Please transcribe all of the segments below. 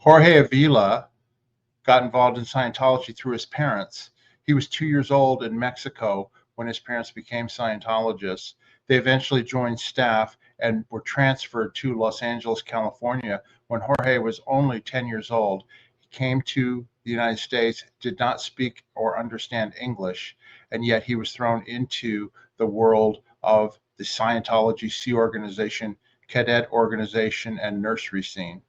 Jorge Avila got involved in Scientology through his parents. He was 2 years old in Mexico when his parents became Scientologists. They eventually joined staff and were transferred to Los Angeles, California when Jorge was only 10 years old. He came to the United States, did not speak or understand English, and yet he was thrown into the world of the Scientology, Sea Organization, Cadet Organization, and nursery scene.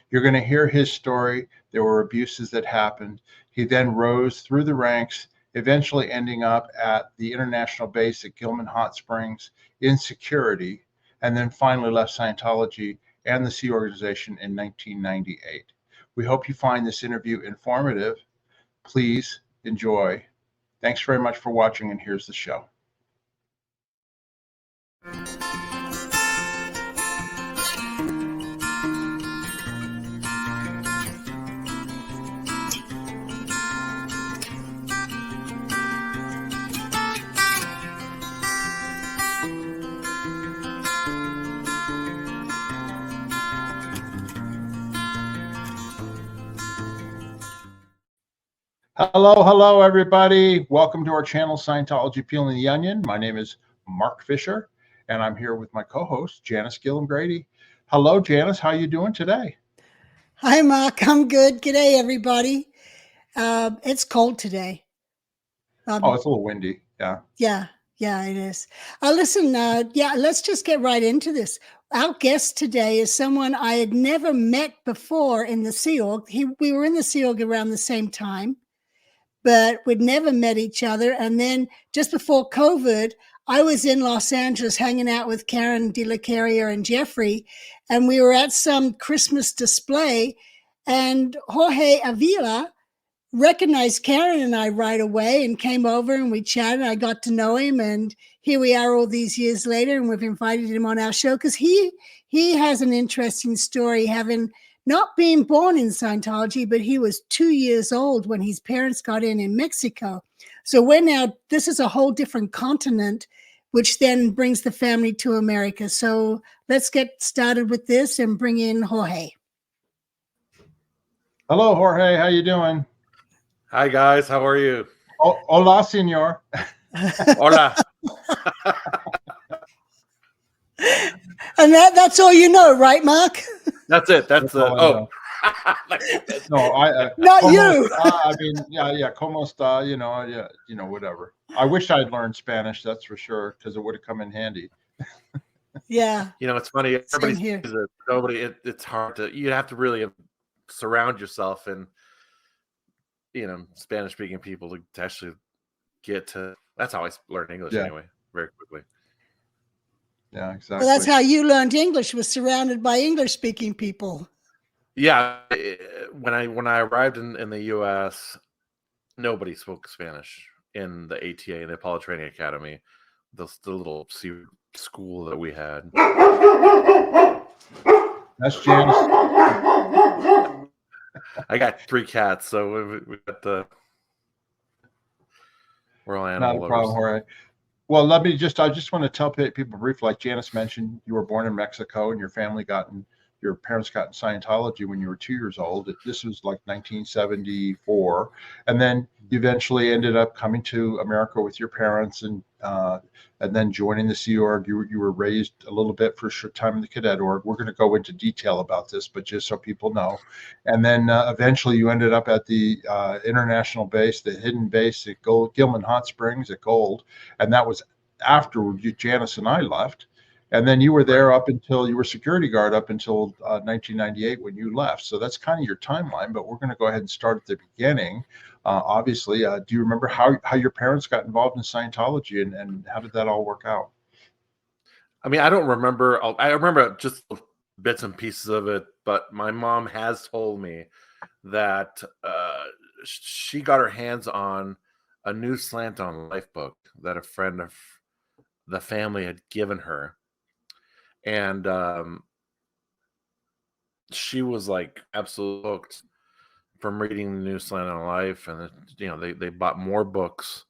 You're going to hear his story. There were abuses that happened. He then rose through the ranks, eventually ending up at the international base at Gilman Hot Springs in security, and then finally left Scientology and the Sea Organization in 1998. We hope you find this interview informative. Please enjoy. Thanks very much for watching, and here's the show. Hello, everybody. Welcome to our channel, Scientology Peeling the Onion. My name is Mark Fisher, and I'm here with my co-host, Janis Gillham Grady. Hello, Janis. How are you doing today? Hi, Mark. I'm good. G'day, everybody. It's cold today. It's a little windy. Yeah, it is. Listen, let's just get right into this. Our guest today is someone I had never met before in the Sea Org. We were in the Sea Org around the same time, but we'd never met each other. And then just before COVID, I was in Los Angeles hanging out with Karen De La Carrier and Jeffrey, and we were at some Christmas display, and Jorge Avila recognized Karen and I right away and came over and we chatted. I got to know him, and here we are all these years later, and we've invited him on our show because he has an interesting story, having not being born in Scientology, but he was 2 years old when his parents got in Mexico. So this is a whole different continent, which then brings the family to America. So let's get started with this and bring in Jorge. Hello, Jorge. How you doing? Hi, guys. How are you? Hola, senor. Hola. And that's all you know, right, Mark? That's it. That's no, not como you. I mean, como está? Whatever. I wish I'd learned Spanish. That's for sure, because it would have come in handy. Yeah. It's funny. Everybody says it. Nobody. It's hard to. You have to really surround yourself in, Spanish-speaking people to actually get to. That's how I learned English anyway, very quickly. Yeah, exactly. Well, that's how you learned English, was surrounded by English-speaking people. Yeah, when I arrived in the U.S., nobody spoke Spanish in the ATA, the Apollo Training Academy, the little school that we had. That's Janis. I got 3 cats, so we got we're all animal lovers. Not a problem, Jorge. Well, I just want to tell people briefly, like Janis mentioned, you were born in Mexico and your parents got in Scientology when you were 2 years old. This was like 1974. And then you eventually ended up coming to America with your parents and then joining the Sea Org. You were raised a little bit for a short time in the Cadet Org. We're going to go into detail about this, but just so people know. And then eventually you ended up at the international base, the hidden base at Gilman Hot Springs at Gold. And that was after Janis and I left. And then you were there up until you were security guard up until 1998 when you left. So that's kind of your timeline, but we're going to go ahead and start at the beginning. Obviously, do you remember how your parents got involved in Scientology and how did that all work out? I mean, I don't remember. I remember just bits and pieces of it, but my mom has told me that she got her hands on a new Slant on Life book that a friend of the family had given her. And she was like absolutely hooked from reading the new Slant on Life, and they bought more books.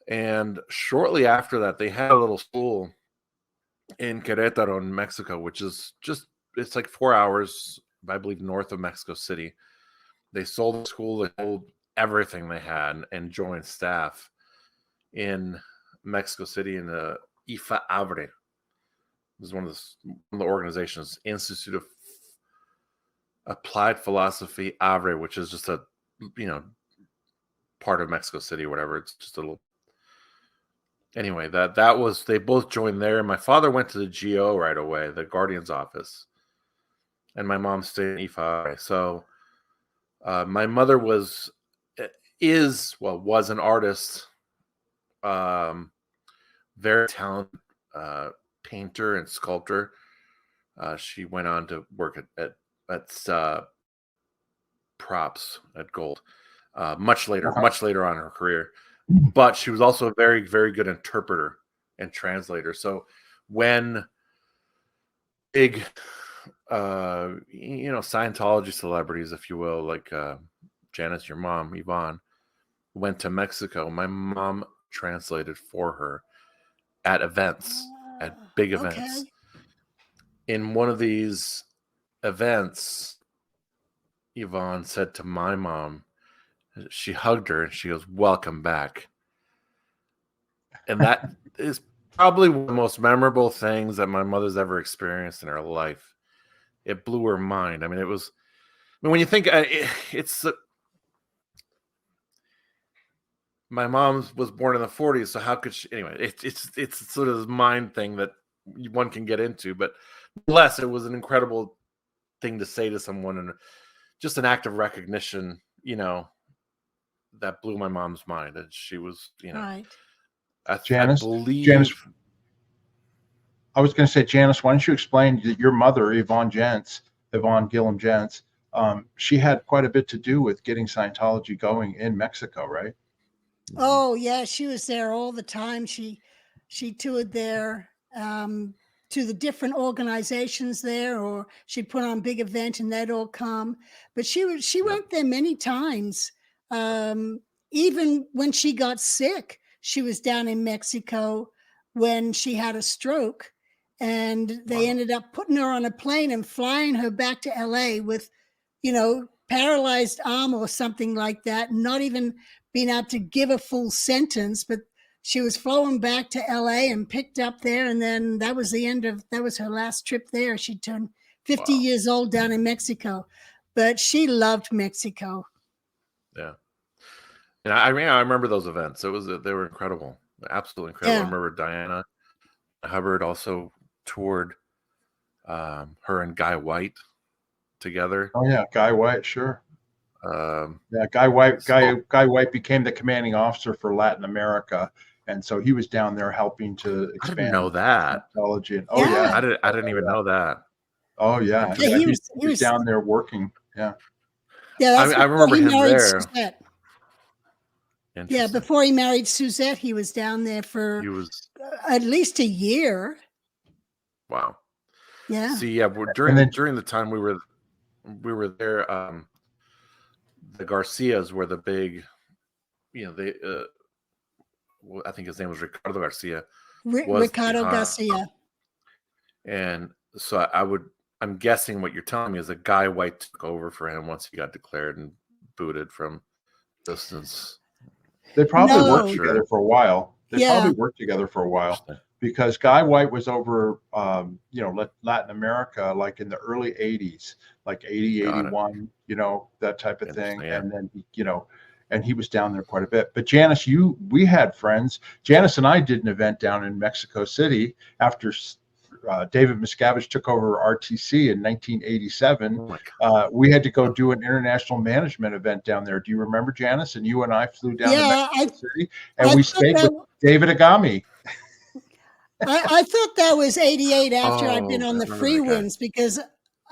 And shortly after that, they had a little school in Querétaro, in Mexico, which is it's like 4 hours I believe, north of Mexico City. They sold the school, they sold everything they had, and joined staff in Mexico City in the IFA Abre. This is one of the organizations, Institute of Applied Philosophy Abre, which is just a, part of Mexico City or whatever. It's just a little. Anyway, that was, they both joined there. My father went to the GO right away, the Guardian's office, and my mom stayed in IFA. So my mother was an artist, very talented painter and sculptor. She went on to work at props at Gold much later on in her career. But she was also a very, very good interpreter and translator. So when big, Scientology celebrities, if you will, like Janis, your mom, Yvonne, went to Mexico, my mom translated for her at events, at big events. Okay. In one of these events, Yvonne said to my mom, she hugged her and she goes, "Welcome back." And that is probably one of the most memorable things that my mother's ever experienced in her life. It blew her mind. I mean, when you think it's my mom was born in the 40s, so how could she? Anyway, it's sort of this mind thing that one can get into, but nonetheless, it was an incredible thing to say to someone, and just an act of recognition, that blew my mom's mind. And she was, Right. Janis, I believe. Janis, I was going to say, Janis, why don't you explain that your mother, Yvonne Gillham Gents, she had quite a bit to do with getting Scientology going in Mexico, right? Oh yeah, she was there all the time. She toured there to the different organizations there, or she'd put on big event and they'd all come. But she went there many times. Even when she got sick, she was down in Mexico when she had a stroke, and they ended up putting her on a plane and flying her back to LA with, paralyzed arm or something like that, not even being able to give a full sentence, but she was flown back to LA and picked up there. And then that was her last trip there. She turned 50 years old down in Mexico, but she loved Mexico. Yeah. And I remember those events. They were incredible. Absolutely incredible. Yeah. I remember Diana Hubbard also toured her and Guy White together. Oh yeah, Guy White, sure. Guy White became the commanding officer for Latin America, and so he was down there helping to expand. I didn't know that. Technology. And, I didn't even know that. Oh yeah, he was down there working. Yeah. Yeah, I remember him there. Suzette. Yeah, before he married Suzette, he was down there for at least a year. Wow. Yeah. See, during the time we were there, the Garcias were the big, I think his name was Ricardo Garcia. Ricardo Garcia. And so I'm guessing what you're telling me is that Guy White took over for him once he got declared and booted from distance. They probably worked together for a while. Because Guy White was over, Latin America, like in the early 80s, like 80, 81, that type of thing. Yeah. And then, and he was down there quite a bit. But Janis, we had friends. Janis and I did an event down in Mexico City after David Miscavige took over RTC in 1987. We had to go do an international management event down there. Do you remember, Janis? And you and I flew down to Mexico City, and we stayed with David Agami. I thought that was 88 after I'd been on the free ones, because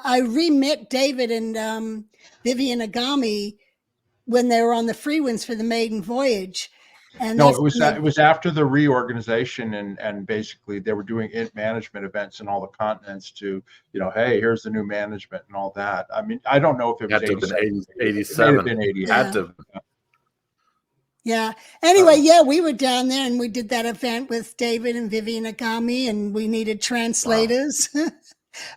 I re-met David and Vivian Agami when they were on the free ones for the maiden voyage. And it was after the reorganization, and basically they were doing management events in all the continents to, hey, here's the new management and all that. I mean, I don't know if it was 87. It may have been 88. Yeah. Anyway, we were down there and we did that event with David and Vivian Agami, and we needed translators. Wow.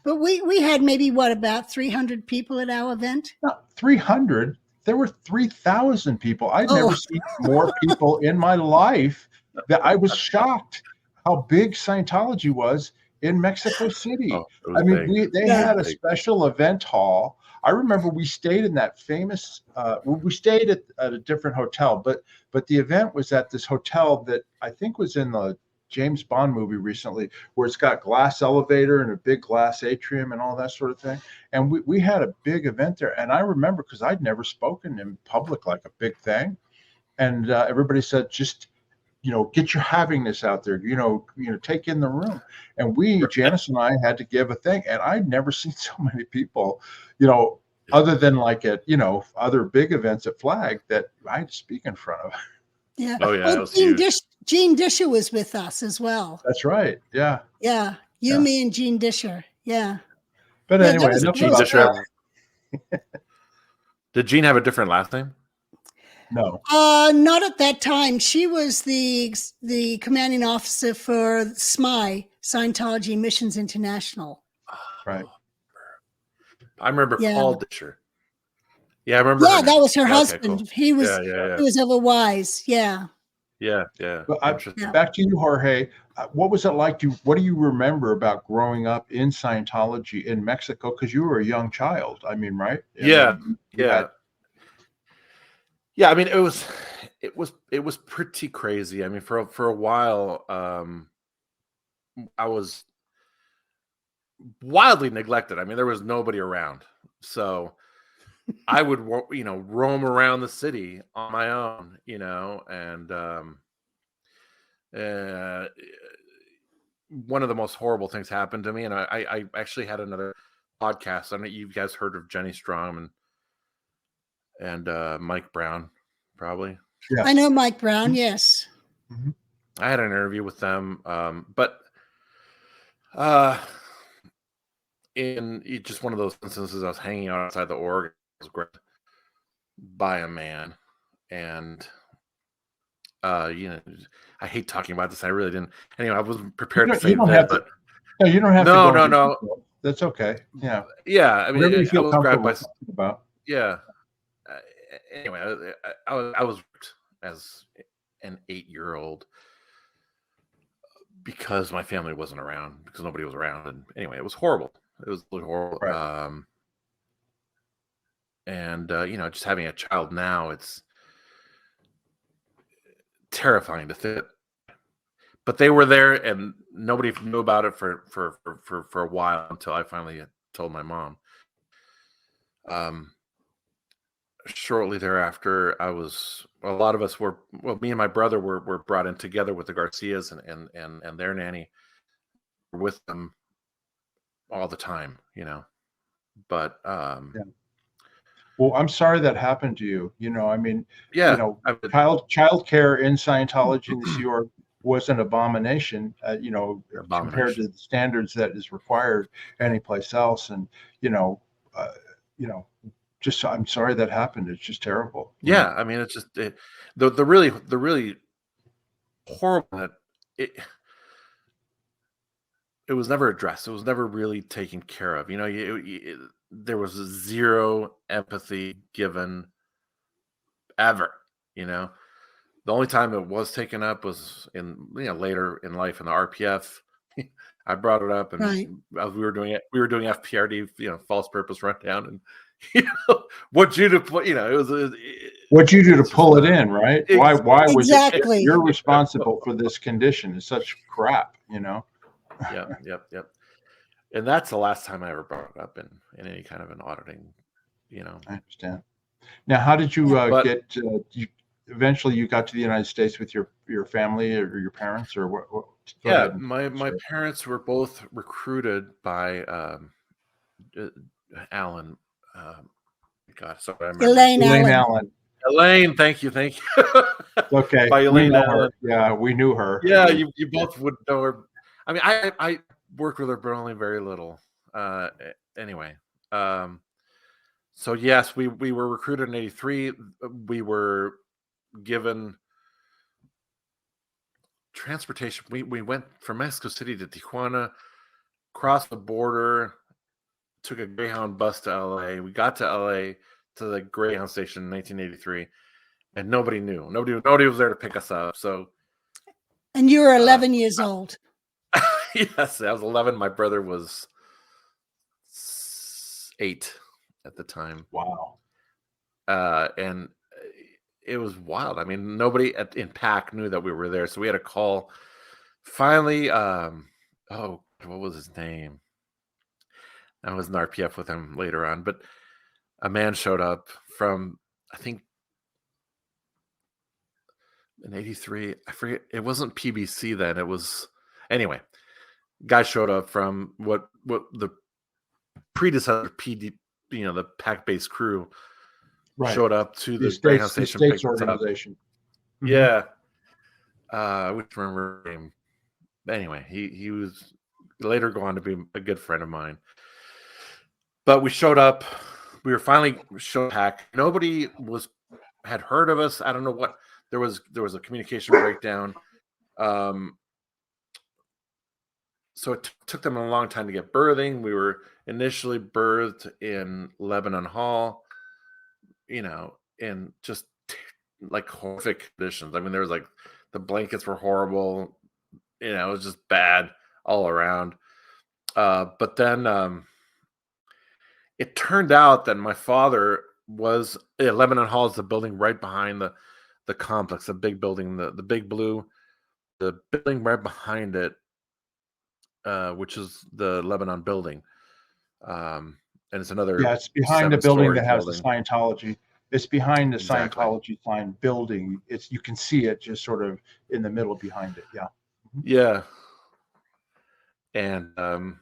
But we had maybe about 300 people at our event. Not 300. There were 3,000 people. I'd Oh. never seen more people in my life. That I was shocked how big Scientology was in Mexico City. Oh, it was I mean, big. they Yeah. had a Big. special event hall. I remember we stayed in that famous. We stayed at a different hotel, but the event was at this hotel that I think was in the James Bond movie recently, where it's got glass elevator and a big glass atrium and all that sort of thing. And we had a big event there. And I remember, because I'd never spoken in public like a big thing. And everybody said, just, get your havingness out there, take in the room. And Janice and I had to give a thing. And I'd never seen so many people, other than like at, other big events at Flag that I had to speak in front of. Yeah. Oh yeah, that was Gene huge. Gene Disher was with us as well. That's right. Yeah. Yeah. You, me, and Gene Disher. Yeah. But Yeah, anyway, that was enough Gene about Disher that. Did Gene have a different last name? No. Not at that time. She was the commanding officer for SMI, Scientology Missions International. Right. I remember Yeah. Paul Disher. Yeah, I remember. Yeah, her that name. was her Yeah, okay, husband. cool. He was Yeah. he was otherwise. Yeah. Yeah. But Interesting. back to you, Jorge. What was it like? What do you remember about growing up in Scientology in Mexico? Because you were a young child. I mean, right? Yeah. Yeah. Yeah. I mean, it was pretty crazy. I mean, for a while, I was wildly neglected. I mean, there was nobody around, so I would roam around the city on my own, and one of the most horrible things happened to me. And I actually had another podcast. I know you guys heard of Jenny Strom and Mike Brown, probably. Yes. I know Mike Brown. Yes. Mm-hmm. I had an interview with them, but in just one of those instances, I was hanging out outside the org. I was grabbed by a man, and I hate talking about this. I really didn't. Anyway, I wasn't prepared to say You don't that, have but no, you don't have to. No. That's okay. Yeah. Yeah, I mean, Whatever you feel I was grabbed comfortable by. about. Yeah. Anyway, I was as an 8-year-old because my family wasn't around, because nobody was around, and anyway, it was horrible. It was really horrible. Right. And just having a child now, it's terrifying to think. But they were there, and nobody knew about it for a while until I finally told my mom. Shortly thereafter, a lot of us were, me and my brother were brought in together with the Garcias and their nanny, with them all the time, but Yeah. Well, I'm sorry that happened to you. I mean, yeah, child care in Scientology in the Sea Org was an abomination, compared to the standards that is required anyplace else. And, just, I'm sorry that happened. It's just terrible. Yeah. I mean, it's just the really horrible that it was never addressed. It was never really taken care of. There was zero empathy given ever. The only time it was taken up was in later in life in the RPF. I brought it up, and Right. as we were doing FPRD, false purpose rundown, and what you to put, it was what you do to pull it in, right? Why was Exactly. it you're responsible for this condition? It's such crap, Yep. And that's the last time I ever brought it up in any kind of an auditing, I understand. Now, how did you get? Eventually, you got to the United States with your family or your parents, or what? Yeah, my parents were both recruited by Alan. God, sorry, I remember. Elaine Allen. Elaine, thank you. Okay, by Elaine Allen. Yeah, we knew her. Yeah, you both would know her. I mean, I worked with her, but only very little. Anyway, so yes, we were recruited in '83. We were given transportation. We went from Mexico City to Tijuana. crossed the border, took a Greyhound bus to LA. We got to LA to the Greyhound station in 1983, and nobody knew. Nobody was there to pick us up. So, And you were 11 years old. yes, I was 11. My brother was 8 at the time. Wow. And it was wild. I mean, nobody in PAC knew that we were there, so we had to call. Finally, what was his name? I was in RPF with him later on, but a man showed up from, I think, in 83. I forget. It wasn't PBC then. It was, anyway, guy showed up from what the predecessor PD, the PAC-based crew showed up to the Greyhound station. The States Organization. Mm-hmm. Yeah. I would remember his name. Anyway, he was later go on to be a good friend of mine. But we showed up. We were finally showed PAC. Nobody had heard of us. I don't know what. There was a communication breakdown. So it took them a long time to get birthing. We were initially birthed in Lebanon Hall, in just like horrific conditions. I mean, there was like the blankets were horrible. It was just bad all around. But then it turned out that my father was Lebanon Hall is the building right behind the complex, the big building, the big blue, the building right behind it, which is the Lebanon building. And it's another. Yeah, it's behind the building that has building. the Scientology. It's behind the Exactly. Scientology sign building. You can see it just sort of in the middle behind it. Yeah. Yeah. And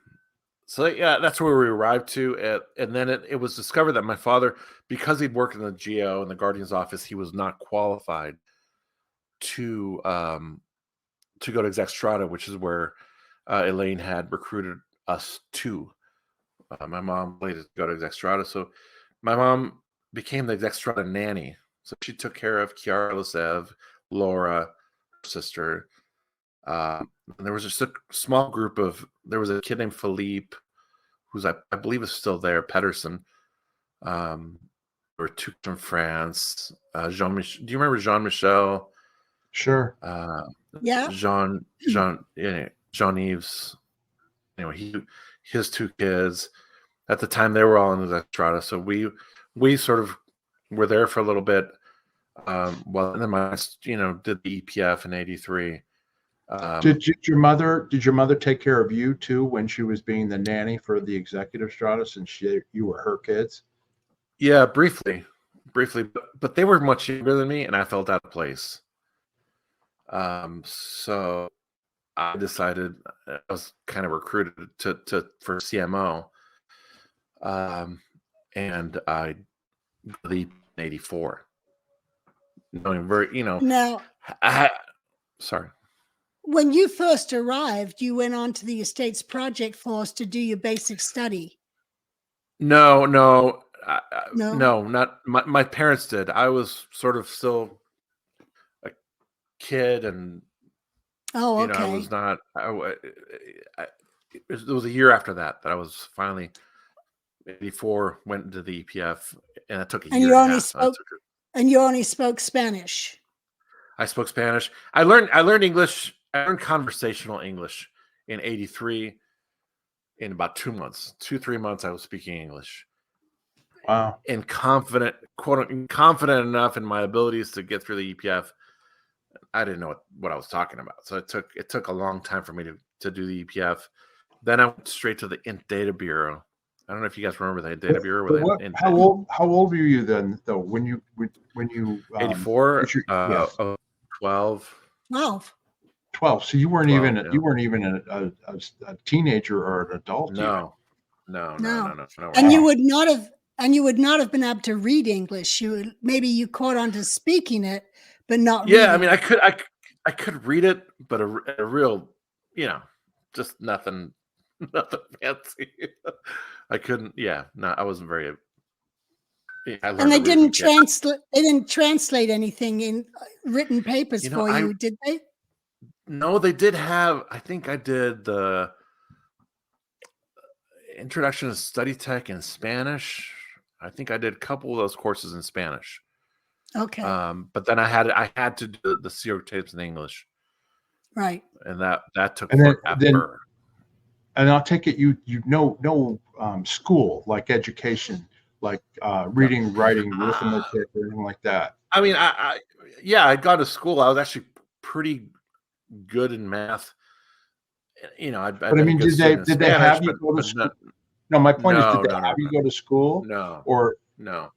so yeah, that's where we arrived to. And then it was discovered that my father, because he'd worked in the GO and the Guardian's office, he was not qualified to go to Exec Strata, which is where Elaine had recruited us to. My mom later to go to Exec Strata. So my mom became the Exec Strata nanny. So she took care of Kiara Lasev, Laura, her sister. And there was just a small group there was a kid named Philippe, who's I believe is still there, Pedersen. There were 2 from France. Do you remember Jean-Michel? Sure. Yeah. Jean-Yves. Anyway, his 2 kids. At the time, they were all in the Strata, so we sort of were there for a little bit. Well, and then my did the EPF in '83. Did your mother take care of you too when she was being the nanny for the executive strata, since you were her kids? Yeah, briefly, but they were much younger than me, and I felt out of place. So I decided, I was kind of recruited for CMO, and I the 84. Knowing very, Now, sorry. When you first arrived, you went on to the Estates Project Force to do your basic study. No, No? not my parents did. I was sort of still a kid, and Oh, okay. I was not. It was a year after that I was finally 84, went into the EPF, and it took a year. And you only spoke Spanish. I spoke Spanish. I learned English. I learned conversational English in '83. In about 2 months, 3 months, I was speaking English. Wow. And confident enough in my abilities to get through the EPF. I didn't know what I was talking about. So it took a long time for me to do the EPF. Then I went straight to the Int Data Bureau. I don't know if you guys remember the Data Bureau. How old were you then, though, when you 84? 12. 12. So you weren't even a teenager or an adult. No. And you would not have been able to read English. Maybe you caught on to speaking it, but not reading. Yeah, I mean, I could read it, but a real, just nothing fancy. I couldn't. Yeah, no, I wasn't very. And they didn't translate. They didn't translate anything in written papers for you, did they? No, they did have. I think I did the Introduction to Study Tech in Spanish. I think I did a couple of those courses in Spanish. Okay. But then I had to do the Sea Org tapes in English. Right. And that took And forever. And I'll take it you know school, like education, like reading, writing, arithmetic, or anything like that. I mean, I got to school. I was actually pretty good in math. You know, But I mean, did they have you go to school? No, my point is, did they have you go to school? No. Or no.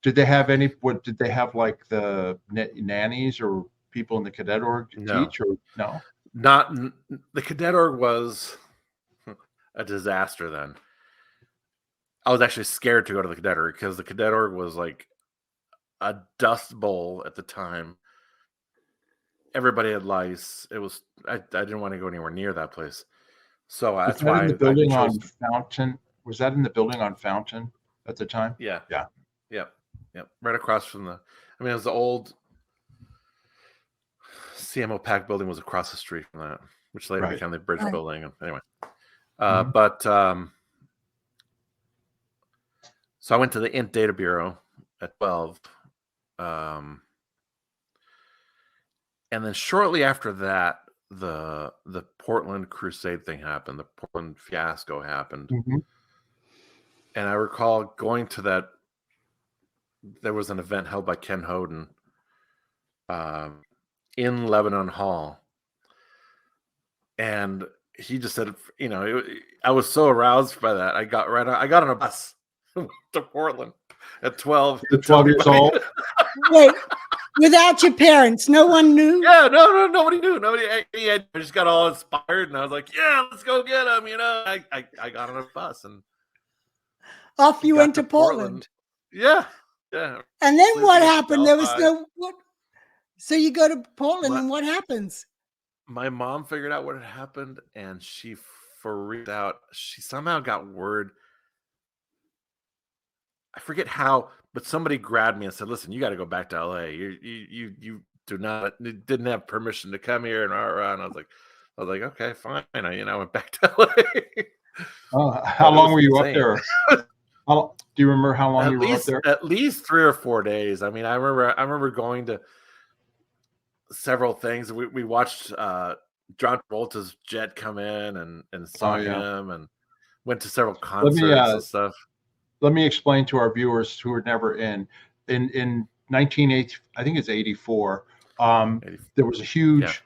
Did they have did they have like the nannies or people in the cadet org to teach, or no? Not the cadet org was a disaster then. I was actually scared to go to the cadet org because the cadet org was like a dust bowl at the time. Everybody had lice. It was I didn't want to go anywhere near that place. So that's why the building on Fountain. Was that in the building on Fountain at the time? Yeah. Yep. Right across from it was the old CMO Pack building was across the street from that, which later became the bridge building. Anyway, but so I went to the INT Data Bureau at 12. And then shortly after that, the Portland Crusade thing happened. The Portland fiasco happened. Mm-hmm. And I recall going to that. There was an event held by Ken Hoden in Lebanon Hall. And he just said, I was so aroused by that. I got on a bus to Portland at 12. At 12 years old? Wait, without your parents? No one knew? Yeah, no, nobody knew. I just got all inspired, and I was like, yeah, let's go get him. I got on a bus, and off you went to Portland. Yeah. And then what happened? There was so you go to Portland, and what happens? My mom figured out what had happened, and she freaked out. She somehow got word. I forget how, but somebody grabbed me and said, "Listen, you got to go back to LA. You didn't have permission to come here." And I was like, okay, fine. I went back to LA. How long were you up there? Do you remember how long you were up there? At least 3 or 4 days. I mean, I remember going to several things. We watched John Travolta's jet come in and saw him, and went to several concerts and stuff. Let me explain to our viewers who were never in 1980, I think it's 84. There was a huge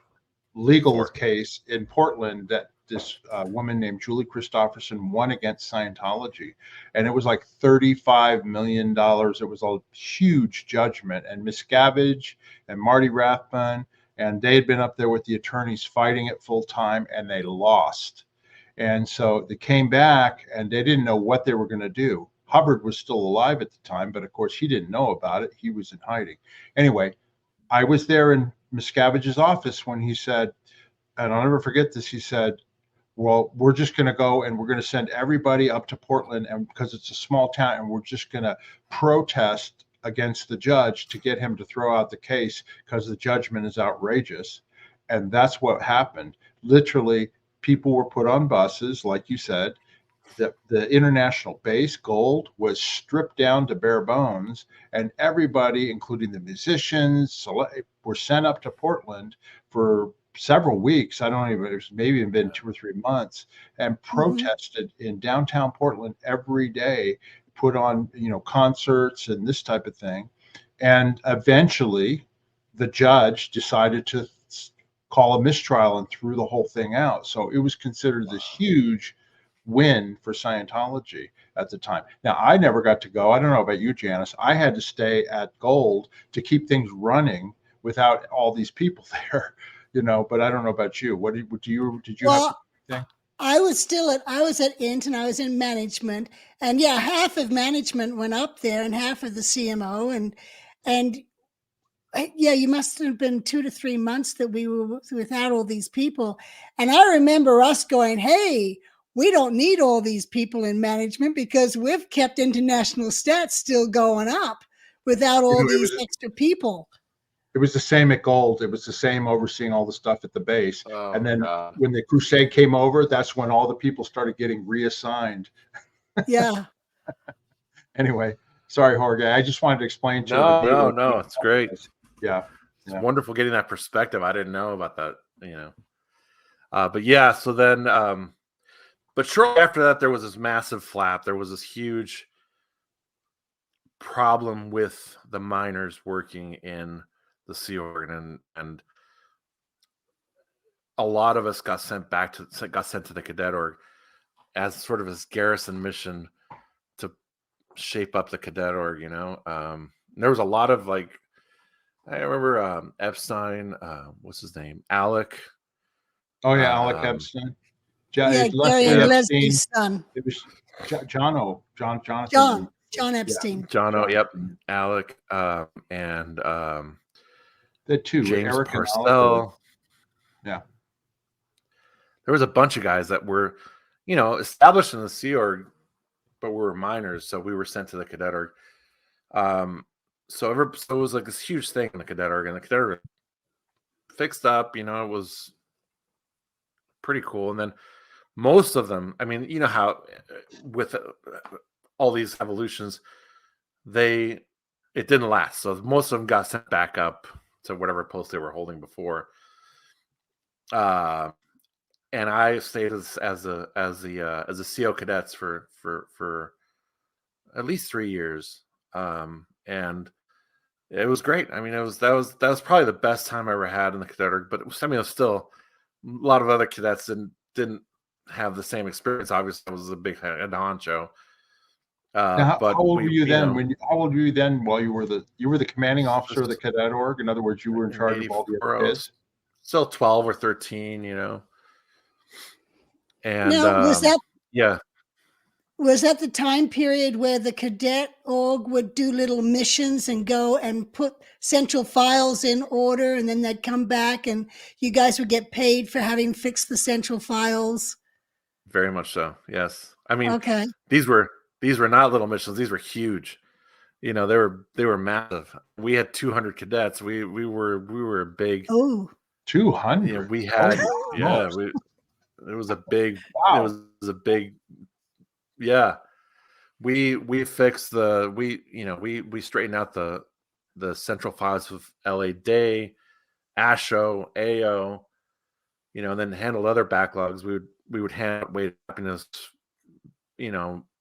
legal case in Portland that this woman named Julie Christopherson won against Scientology, and it was like $35 million. It was a huge judgment, and Miscavige and Marty Rathbun, and they had been up there with the attorneys fighting it full time, and they lost. And so they came back, and they didn't know what they were going to do. Hubbard was still alive at the time, but of course he didn't know about it. He was in hiding. Anyway, I was there in Miscavige's office when he said, and I'll never forget this, he said, well, we're just going to go and we're going to send everybody up to Portland, and because it's a small town, and we're just going to protest against the judge to get him to throw out the case because the judgment is outrageous. And that's what happened. Literally, people were put on buses, like you said. The international base, Gold, was stripped down to bare bones, and everybody, including the musicians, were sent up to Portland for several weeks. I don't even, it's maybe even been 2 or 3 months, and protested in downtown Portland every day, put on, concerts and this type of thing. And eventually the judge decided to call a mistrial and threw the whole thing out. So it was considered this huge win for Scientology at the time. Now, I never got to go. I don't know about you, Janis. I had to stay at Gold to keep things running without all these people there, but I don't know about you. What did you have to I was at INT, and I was in management, and half of management went up there and half of the CMO, and you must have been 2 to 3 months that we were without all these people. And I remember us going, hey, we don't need all these people in management because we've kept international stats still going up without all these extra people. It was the same at Gold. It was the same overseeing all the stuff at the base. Oh, And then God. when the Crusade came over, that's when all the people started getting reassigned. Yeah. Anyway, sorry, Jorge. I just wanted to explain to the No, viewer. no, it's great. Yeah. It's wonderful getting that perspective. I didn't know about that, but yeah, so then, but shortly after that, there was this massive flap. There was this huge problem with the miners working in the Sea Org, and a lot of us got sent to the Cadet Org as sort of this garrison mission to shape up the Cadet Org. There was a lot of I remember Epstein, what's his name, Alec. Oh yeah, Alec Epstein. Yeah, Gary and Leslie's son. It was John Epstein. John, yep, Alec, and the two, James Eric Parcell. Yeah, there was a bunch of guys that were, established in the Sea Org, but we were minors, so we were sent to the Cadet Org. So it was like this huge thing in the Cadet Org, and the Cadet Org fixed up. It was pretty cool, and then most of them, I mean, you know how with all these evolutions, it didn't last. So most of them got sent back up to whatever post they were holding before. And I stayed as a CO cadets for at least 3 years, and it was great. I mean, that was probably the best time I ever had in the Cadet Org. But it was still a lot of other cadets didn't have the same experience. Obviously, I was a big head honcho. How old were you then? How old were you then? While you were the commanding officer of the Cadet Org. In other words, you were in charge of all the other kids. Still 12 or 13, And now, was that the time period where the Cadet Org would do little missions and go and put central files in order, and then they'd come back and you guys would get paid for having fixed the central files? Very much so. Yes. I mean, okay. These were not little missions. These were huge. They were massive. We had 200 cadets. We were big. Oh, 200. Yeah, we had. It was a big. Wow. It was a big. Yeah, we fixed we straightened out the central files with LA Day, ASHO, AO, and then handled other backlogs. We would hand weight happiness,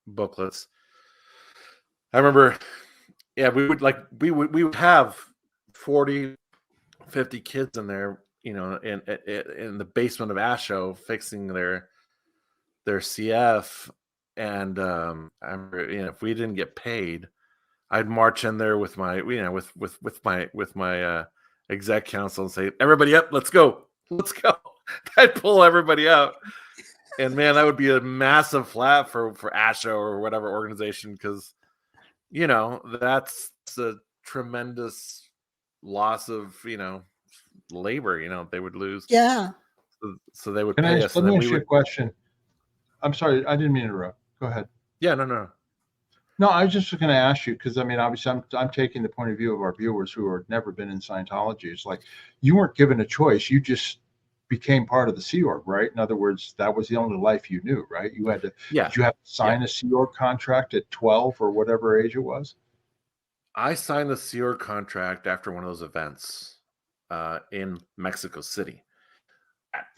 booklets. I remember, yeah, we would have 40, 50 kids in there, in the basement of ASHO fixing their CF. And I remember, if we didn't get paid, I'd march in there with my, with my exec council and say, "Everybody up, let's go." I'd pull everybody out, and man, that would be a massive flap for ASHO or whatever organization, because that's a tremendous loss of labor. They would lose. Yeah. So they would pay us. Let me ask you a question. I'm sorry, I didn't mean to interrupt. Go ahead. Yeah, no. No, I was just going to ask you, because I mean, obviously, I'm taking the point of view of our viewers who have never been in Scientology. It's like you weren't given a choice; you just became part of the Sea Org, right? In other words, that was the only life you knew, right? You had to. Yeah. Did you have to sign a Sea Org contract at 12 or whatever age it was? I signed the Sea Org contract after one of those events in Mexico City.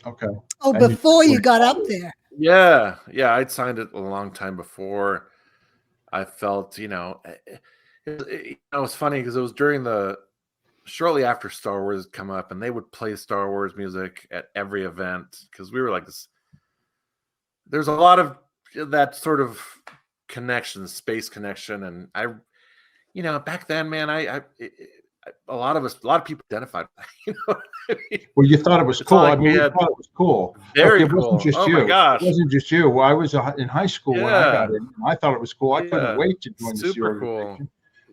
Okay. Oh, before you got up there. Yeah, I'd signed it a long time before. I felt, it was funny because it was shortly after Star Wars had come up, and they would play Star Wars music at every event, because we were like this. There's a lot of that sort of connection, space connection, and back then, man, a lot of people identified with that. Well, you thought it was cool. I mean, you thought it was cool. Very Look, it cool. wasn't just you. My gosh. It wasn't just you. Well, I was in high school when I got in. I thought it was cool. I couldn't wait to join the Sea Organization,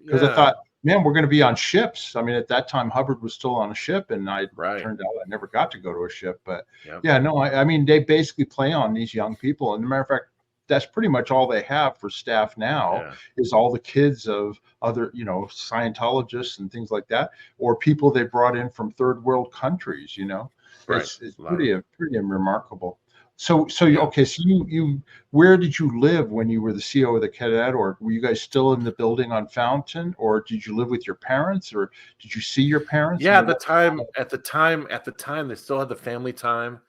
because I thought, man, we're going to be on ships. I mean, at that time, Hubbard was still on a ship, and turned out I never got to go to a ship. But I mean, they basically play on these young people. And as a matter of fact, that's pretty much all they have for staff now Yeah. is all the kids of other, you know, Scientologists and things like that, or people they brought in from third world countries. You know, Right. it's A lot of pretty remarkable. So Yeah. okay, so you where did you live when you were the CO of the cadet org? Were you guys still in the building on Fountain, or did you live with your parents, or did you see your parents? I Yeah, mean, at the time they still had the family time.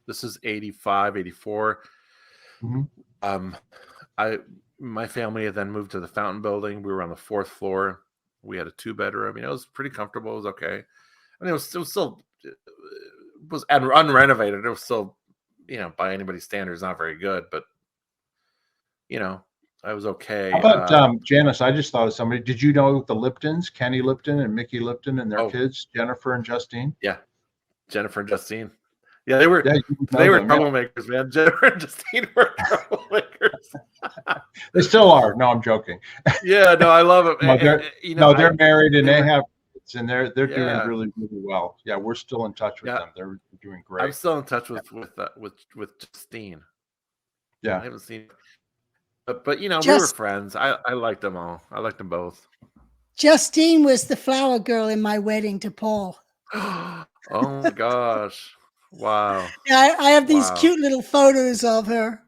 This is 85, 84. Mhm. My family had then moved to the Fountain building. We were on the 4th floor. We had a 2-bedroom. You know, it was pretty comfortable. It was okay. I mean, it was still was unrenovated. It was still, you know, by anybody's standards, not very good, but you know, I was okay. How about Janis? I just thought of somebody. Did you know the Liptons, Kenny Lipton and Mickey Lipton, and their kids, Jennifer and Justine? Yeah, Jennifer and Justine. Yeah, they were Yeah, they were them, troublemakers, man. Jennifer and Justine were troublemakers. They still are. No, I'm joking. Yeah, no, I love them. They're married and they have kids, and they're doing really well. Yeah, we're still in touch with them. They're doing great. I'm still in touch with Justine. Yeah, I haven't seen, but you know, we were friends. I liked them all. I liked them both. Justine was the flower girl in my wedding to Paul. Oh my gosh! Wow. Yeah, I have these cute little photos of her.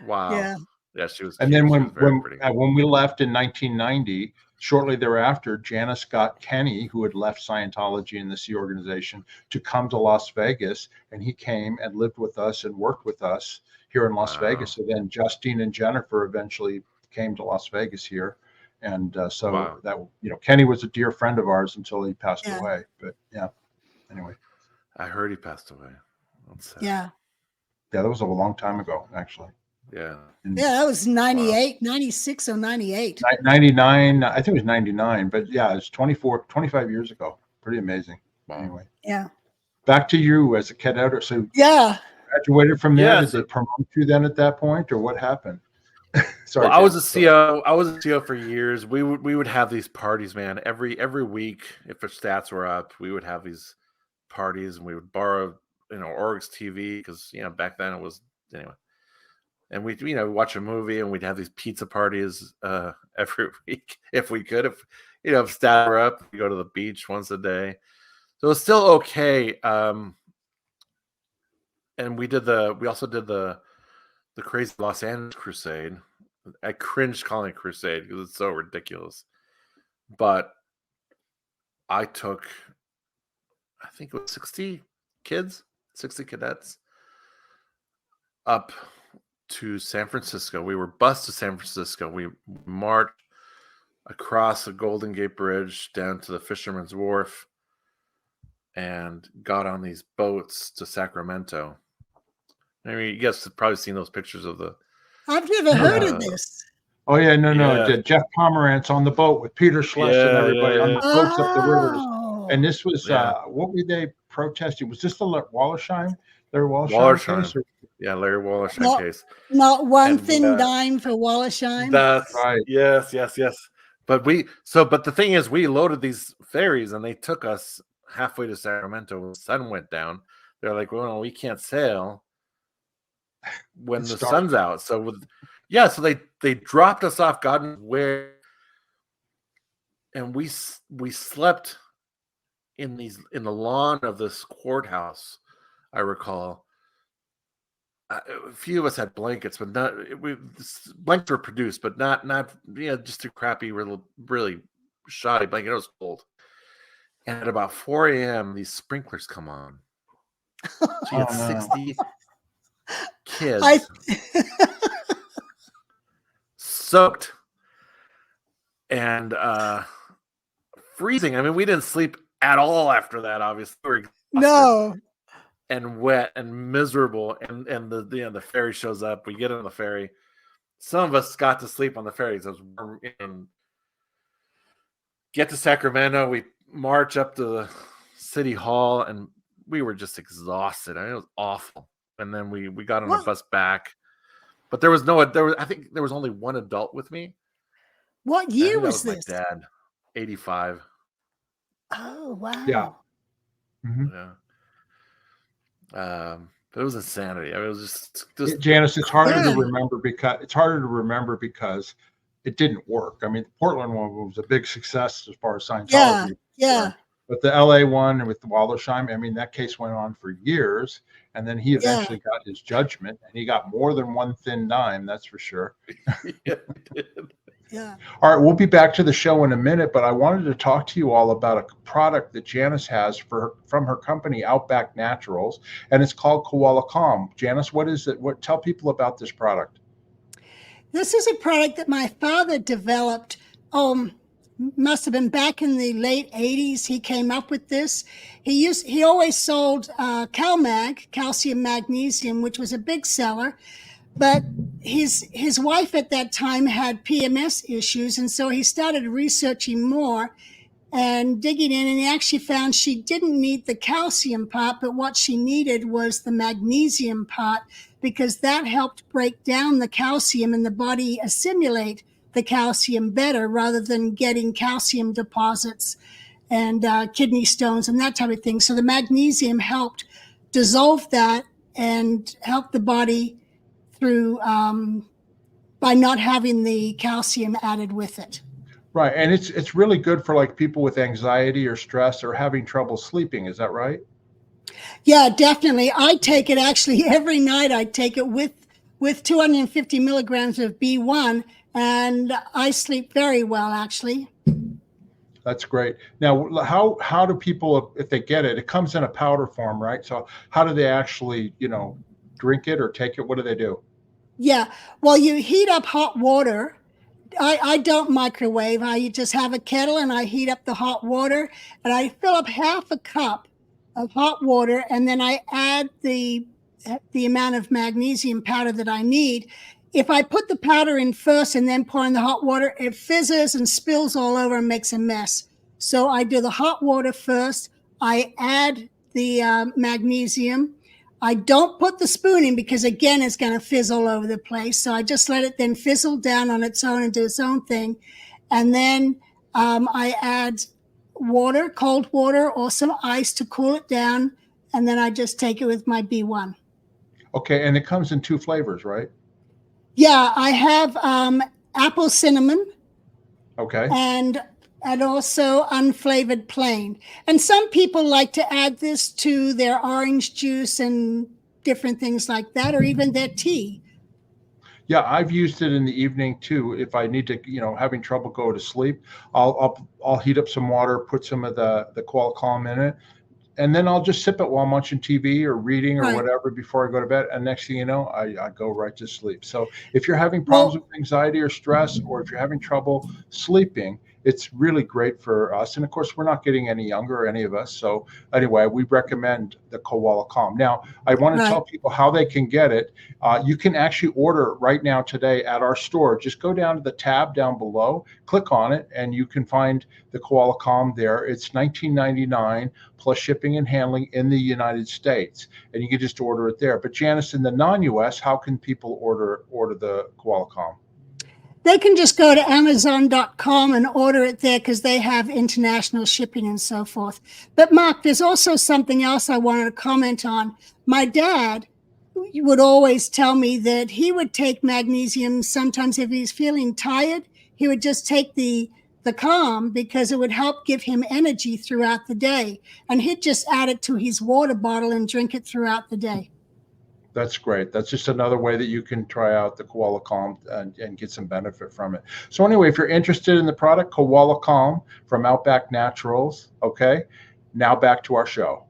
Wow. Yeah, she was. And cute. then when we left in 1990, shortly thereafter, Janis got Kenny, who had left Scientology and the Sea Organization, to come to Las Vegas, and he came and lived with us and worked with us here in Las Vegas. So then Justine and Jennifer eventually came to Las Vegas here, and that, you know, Kenny was a dear friend of ours until he passed away. But yeah, anyway, I heard he passed away. Yeah, that was a long time ago, actually. Yeah. That was 98, 96 or 98. 99, I think it was 99, but yeah, it's 25 years ago. Pretty amazing. Wow. Anyway. Yeah. Back to you as a cadet. So graduated from there. Yeah, Did they promote you then at that point, or what happened? Sorry. Well, I was a CO. I was a CO for years. We would have these parties, man. Every week, if our stats were up, we would have these parties, and we would borrow, you know, Org's TV, because, you know, back then it was, anyway. And we'd, you know, watch a movie, and we'd have these pizza parties every week if we could. If, you know, if stats were up, we go to the beach once a day. So it's still okay. And we also did the crazy Los Angeles crusade. I cringed calling it crusade because it's so ridiculous. But I took, I think it was 60 cadets up to San Francisco. We were bused to San Francisco. We marched across the Golden Gate Bridge down to the Fisherman's Wharf and got on these boats to Sacramento. I mean, you guys have probably seen those pictures of the. I've never heard of this. Oh yeah, no. Jeff Pomerantz on the boat with Peter Schless and everybody on the boats up the rivers. And this was what were they protesting? Was this the Wallersheim? Larry Wallersheim case? Larry Wallersheim case. Not one thin dime for Wallersheim. That's right. Yes. But the thing is, we loaded these ferries, and they took us halfway to Sacramento when the sun went down. They're like, well, we can't sail when the sun's out. So they dropped us off God knows where, and we slept in the lawn of this courthouse. I recall a few of us had blankets, but blankets were produced, but not just a crappy, really shoddy blanket. It was cold. And at about 4 a.m., these sprinklers come on. She had 60 kids soaked and freezing. I mean, we didn't sleep at all after that, obviously. We were exhausted. No. And wet and miserable, and the ferry shows up. We get on the ferry. Some of us got to sleep on the ferry. So get to Sacramento. We march up to the city hall, and we were just exhausted. I mean, it was awful. And then we got on a bus back, but I think there was only one adult with me. What year was this? My dad, 85. Oh wow! Yeah. Mm-hmm. Yeah. But it was insanity. I mean, it was just Janice, it's harder to Yeah. remember because it didn't work. I mean, the Portland one was a big success as far as Scientology Yeah. is Yeah. concerned. But the LA one with Wallersheim, I mean, that case went on for years, and then he eventually got his judgment, and he got more than one thin dime, that's for sure. yeah, it did. Yeah. All right, we'll be back to the show in a minute, but I wanted to talk to you all about a product that Janice has from her company, Outback Naturals, and it's called Koala Calm. Janice, what is it? Tell people about this product. This is a product that my father developed. Must have been back in the late 80s. He came up with this. He always sold CalMag, calcium magnesium, which was a big seller. But his wife at that time had PMS issues, and so he started researching more and digging in, and he actually found she didn't need the calcium part, but what she needed was the magnesium part, because that helped break down the calcium and the body assimilate the calcium better rather than getting calcium deposits and kidney stones and that type of thing. So the magnesium helped dissolve that and help the body through by not having the calcium added with it. Right, and it's really good for like people with anxiety or stress or having trouble sleeping. Is that right? Yeah, definitely. I take it actually every night. I take it with 250 milligrams of B1, and I sleep very well, actually. That's great. Now, how do people, if they get it, it comes in a powder form, right? So how do they actually, drink it or take it? What do they do? Yeah, well, you heat up hot water. I don't microwave. I just have a kettle and I heat up the hot water, and I fill up half a cup of hot water, and then I add the amount of magnesium powder that I need. If I put the powder in first and then pour in the hot water, it fizzes and spills all over and makes a mess. So I do the hot water first. I add the magnesium. I don't put the spoon in because, again, it's going to fizzle all over the place. So I just let it then fizzle down on its own and do its own thing. And then I add water, cold water, or some ice to cool it down. And then I just take it with my B1. Okay, and it comes in 2 flavors, right? Yeah, I have apple cinnamon. Okay. And also unflavored plain. And some people like to add this to their orange juice and different things like that, or even their tea. Yeah, I've used it in the evening too. If I need to, having trouble go to sleep, I'll heat up some water, put some of the Koala Calm in it, and then I'll just sip it while I'm watching TV or reading or whatever before I go to bed. And next thing you know, I go right to sleep. So if you're having problems with anxiety or stress, or if you're having trouble sleeping, it's really great for us. And of course, we're not getting any younger, any of us. So anyway, we recommend the Koala Calm. Now, I want to tell people how they can get it. You can actually order right now today at our store. Just go down to the tab down below, click on it, and you can find the Koala Calm there. It's $19.99 plus shipping and handling in the United States, and you can just order it there. But Janice, in the non-US, how can people order the Koala Calm? They can just go to Amazon.com and order it there because they have international shipping and so forth. But Mark, there's also something else I wanted to comment on. My dad would always tell me that he would take magnesium sometimes if he's feeling tired. He would just take the Calm because it would help give him energy throughout the day. And he'd just add it to his water bottle and drink it throughout the day. That's great. That's just another way that you can try out the Koala Calm and get some benefit from it. So anyway, if you're interested in the product, Koala Calm from Outback Naturals. Okay. Now back to our show.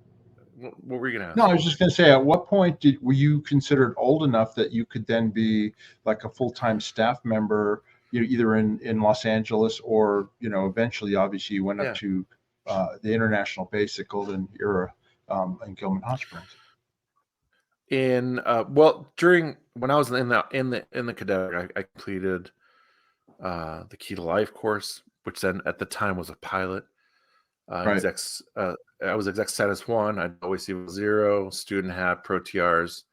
What were you going to ask? No, I was just going to say, at what point were you considered old enough that you could then be like a full-time staff member, either in Los Angeles or, eventually, obviously, you went up to the international base at Golden Era in Gilman Hot Springs. During when I was in the cadet, I completed the Key to Life course, which then at the time was a pilot. I was exec status 1. I'd always see 0, student hat, pro TRs.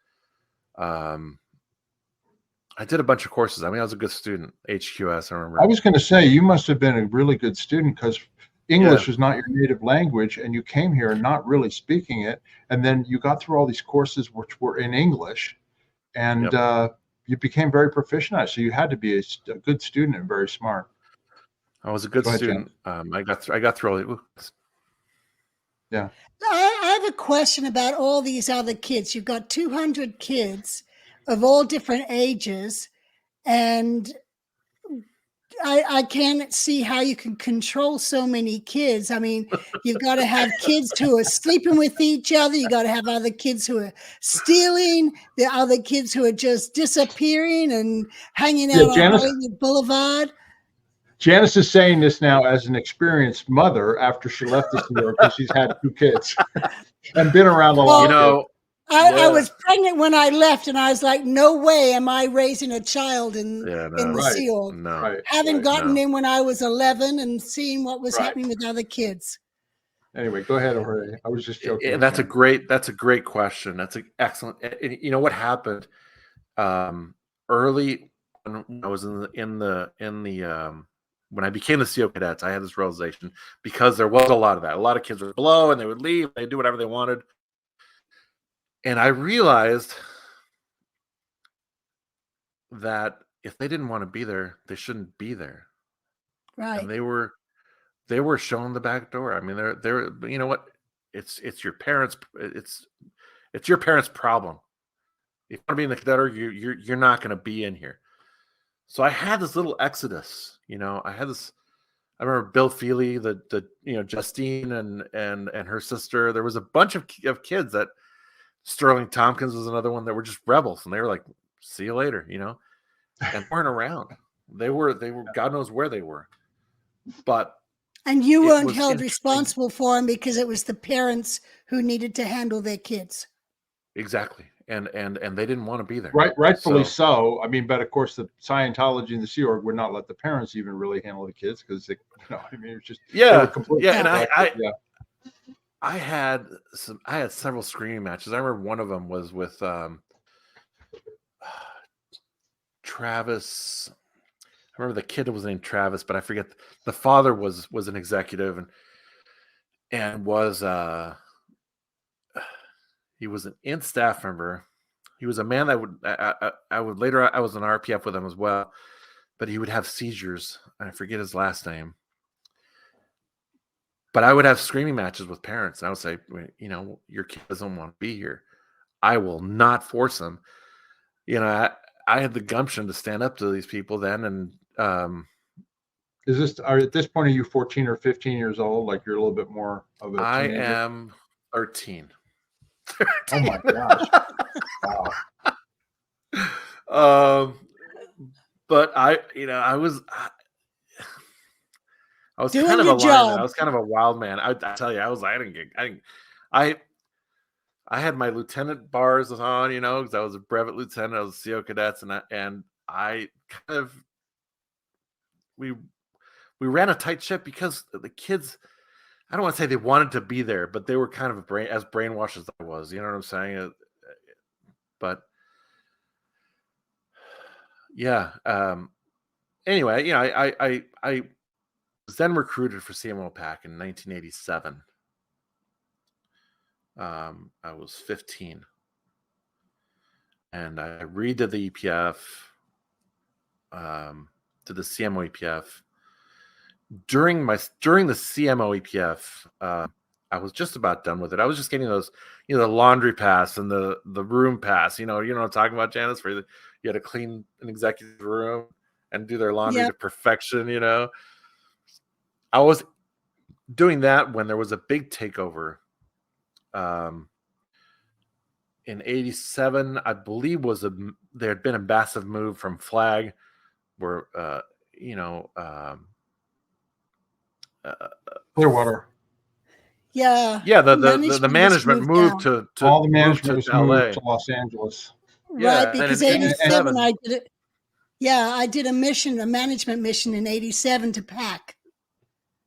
I did a bunch of courses. I mean, I was a good student. HQS, I remember. I was going to say, you must have been a really good student because English is not your native language, and you came here not really speaking it, and then you got through all these courses which were in English, and you became very proficient at it. So you had to be a good student and very smart. I was a good student. I got through all the. Yeah. I have a question about all these other kids. You've got 200 kids of all different ages, and I can't see how you can control so many kids. I mean, you've got to have kids who are sleeping with each other. You got to have other kids who are stealing. The other kids who are just disappearing and hanging out on Hollywood Boulevard. Janis is saying this now as an experienced mother after she left this New York because she's had 2 kids and been around a lot. You know, I was pregnant when I left, and I was like, no way am I raising a child in the Sea Org. No. Having gotten in when I was 11 and seeing what was happening with other kids. Anyway, go ahead, Jorge. I was just joking. And that's a great question. That's an excellent. You know what happened early when I was in the when I became the CO cadets, I had this realization because there was a lot of that. A lot of kids would blow and they would leave. They'd do whatever they wanted. And I realized that if they didn't want to be there, they shouldn't be there. Right. And they were shown the back door. I mean, they're you know what? It's your parents. It's your parents' problem. If you want to be in the cadet org, you're not going to be in here. So I had this little exodus. You know, I remember Bill Feely, the Justine and her sister. There was a bunch of kids that. Sterling Tompkins was another one that were just rebels, and they were like, "See you later," you know, and weren't around. They were God knows where they were, but you weren't held responsible for them because it was the parents who needed to handle their kids. Exactly, and they didn't want to be there. Rightfully so. I mean, but of course, the Scientology and the Sea Org would not let the parents even really handle the kids because it was just and I had several screaming matches. I remember one of them was with Travis. I remember the kid was named Travis, but I forget the father was an executive and was he was an int staff member. He was a man that I would later I was an RPF with him as well, but he would have seizures. I forget his last name. But I would have screaming matches with parents. And I would say, you know, your kid doesn't want to be here. I will not force him. You know, I had the gumption to stand up to these people then. And at this point, are you 14 or 15 years old? Like you're a little bit more of a teenager? I am 13. Oh my gosh. Wow. But I was doing kind of a lineman. I was kind of a wild man. I tell you, I had my lieutenant bars on, you know, because I was a brevet lieutenant. I was CO cadets, and I kind of we ran a tight ship because the kids. I don't want to say they wanted to be there, but they were kind of as brainwashed as I was. You know what I'm saying? But yeah. Anyway, you know, I was then recruited for CMO PAC in 1987. I was 15, and I redid the EPF, to the CMO EPF. During the CMO EPF, I was just about done with it. I was just getting those, you know, the laundry pass and the room pass. You know what I'm talking about, Janis, where you had to clean an executive room and do their laundry to perfection. You know, I was doing that when there was a big takeover. In 87, I believe there had been a massive move from Flag, where Clearwater. Yeah. The management moved to all the management was LA. moved to Los Angeles. Right, because 87 I did it. Yeah, I did a management mission in 87 to PAC.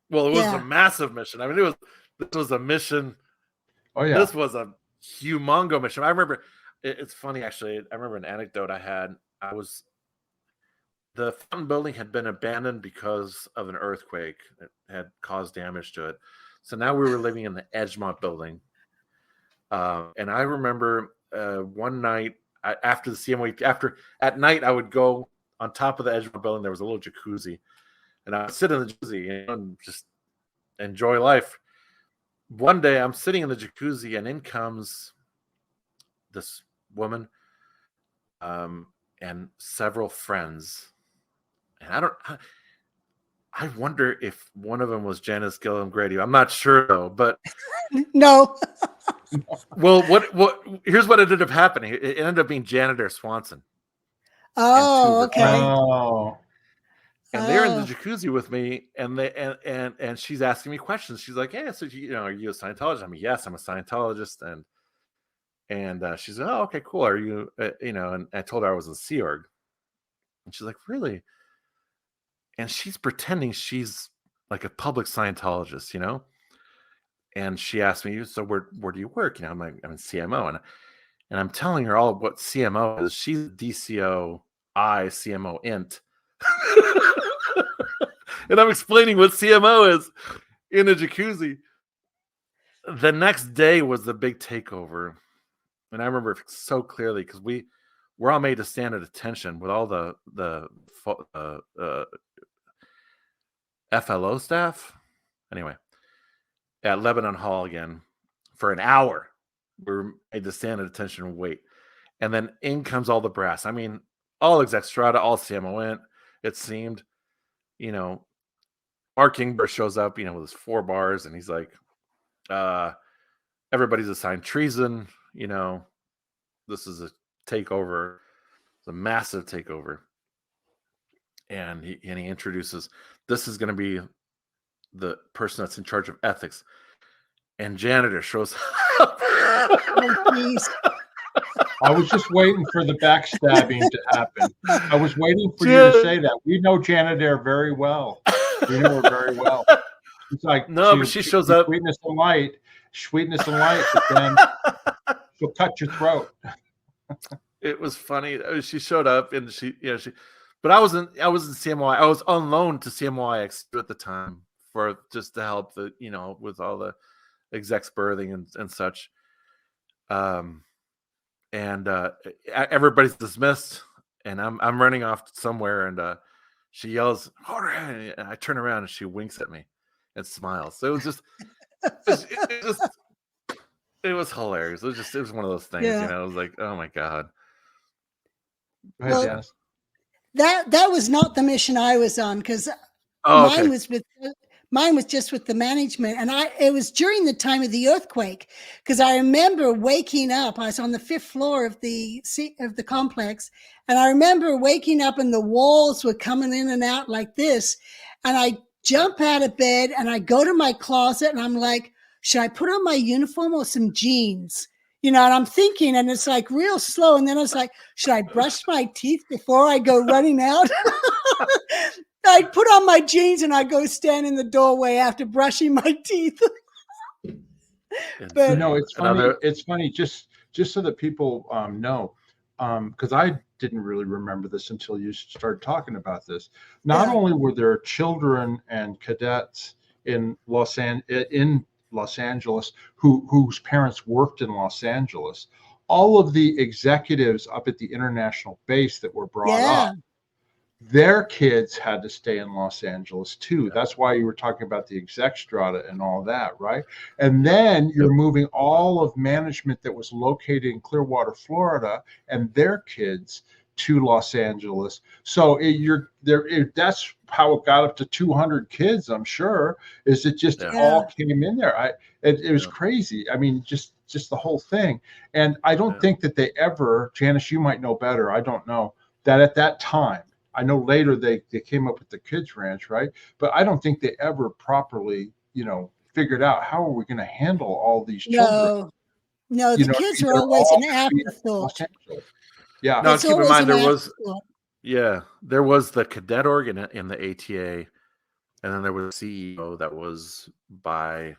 Well, it was a massive mission. I mean, this was a mission. Oh yeah. This was a humongo mission. I remember it's funny actually. I remember an anecdote I had. the fountain building had been abandoned because of an earthquake that had caused damage to it. So now we were living in the Edgemont building. And I remember one night after the CMO, at night, I would go on top of the Edgemont building. There was a little jacuzzi, and I would sit in the jacuzzi and just enjoy life. One day I'm sitting in the jacuzzi, and in comes this woman and several friends. And I wonder if one of them was Janis, Gillham, Grady. I'm not sure though, but No. well, here's what ended up happening. It ended up being Janitor Swanson. Oh, okay. Oh, And they're in the jacuzzi with me, and she's asking me questions. She's like, "Yeah, so are you a Scientologist?" I'm like, "Yes, I'm a Scientologist." And she's like, "Oh, okay, cool. Are you, And I told her I was in Sea Org, and she's like, "Really?" And she's pretending she's like a public Scientologist, And she asked me, "So where do you work?" I'm like, "I'm in CMO," and I'm telling her all of what CMO is. She's DCO, CMO int. And I'm explaining what CMO is in a jacuzzi. The next day was the big takeover. And I remember so clearly because we're all made to stand at attention with all the FLO staff. Anyway, at Lebanon Hall again for an hour. We're made to stand at attention and wait. And then in comes all the brass. I mean, all exec strata, all CMO int, it seemed, Mark Ingber shows up, with his 4 bars, and he's like, everybody's assigned treason, this is a takeover. It's a massive takeover. And he introduces, this is going to be the person that's in charge of ethics. And Janitor shows up. Oh, I was just waiting for the backstabbing to happen. I was waiting for you to say that. We know Janitor very well. We know her very well. It's like, no, but she shows up. Sweetness and light, but then she'll cut your throat. It was funny. She showed up, and but I wasn't CMY. I was on loan to CMYX at the time for just to help with all the execs birthing and such. And everybody's dismissed, and I'm running off somewhere, and she yells, "Jorge!" And I turn around, and she winks at me and smiles. So it was just, it was hilarious. It was one of those things, Yeah. It was like, oh my god. Well, that was not the mission I was on, because mine was just with the management, and it was during the time of the earthquake, because I remember waking up. I was on the 5th floor of the complex, and I remember waking up and the walls were coming in and out like this, and I jump out of bed and I go to my closet and I'm like, should I put on my uniform or some jeans? And I'm thinking, and it's like real slow. And then I was like, should I brush my teeth before I go running out? I put on my jeans and I go stand in the doorway after brushing my teeth. But it's funny. It's funny just so that people know, because I didn't really remember this until you started talking about this. Not only were there children and cadets in Los Angeles whose parents worked in Los Angeles, all of the executives up at the international base that were brought up, their kids had to stay in Los Angeles too. That's why you were talking about the exec strata and all that, right? And then you're moving all of management that was located in Clearwater, Florida, and their kids to Los Angeles. So that's how it got up to 200 kids, I'm sure, is it just all came in there. It was crazy. I mean, just the whole thing. And I don't think that they ever, Janis, you might know better, I don't know, that at that time, I know later they came up with the kids ranch, right? But I don't think they ever properly, figured out how are we going to handle all these children. No, the kids were always an afterthought. Yeah. Now keep in mind there was the cadet org in the ATA, and then there was a CEO that was by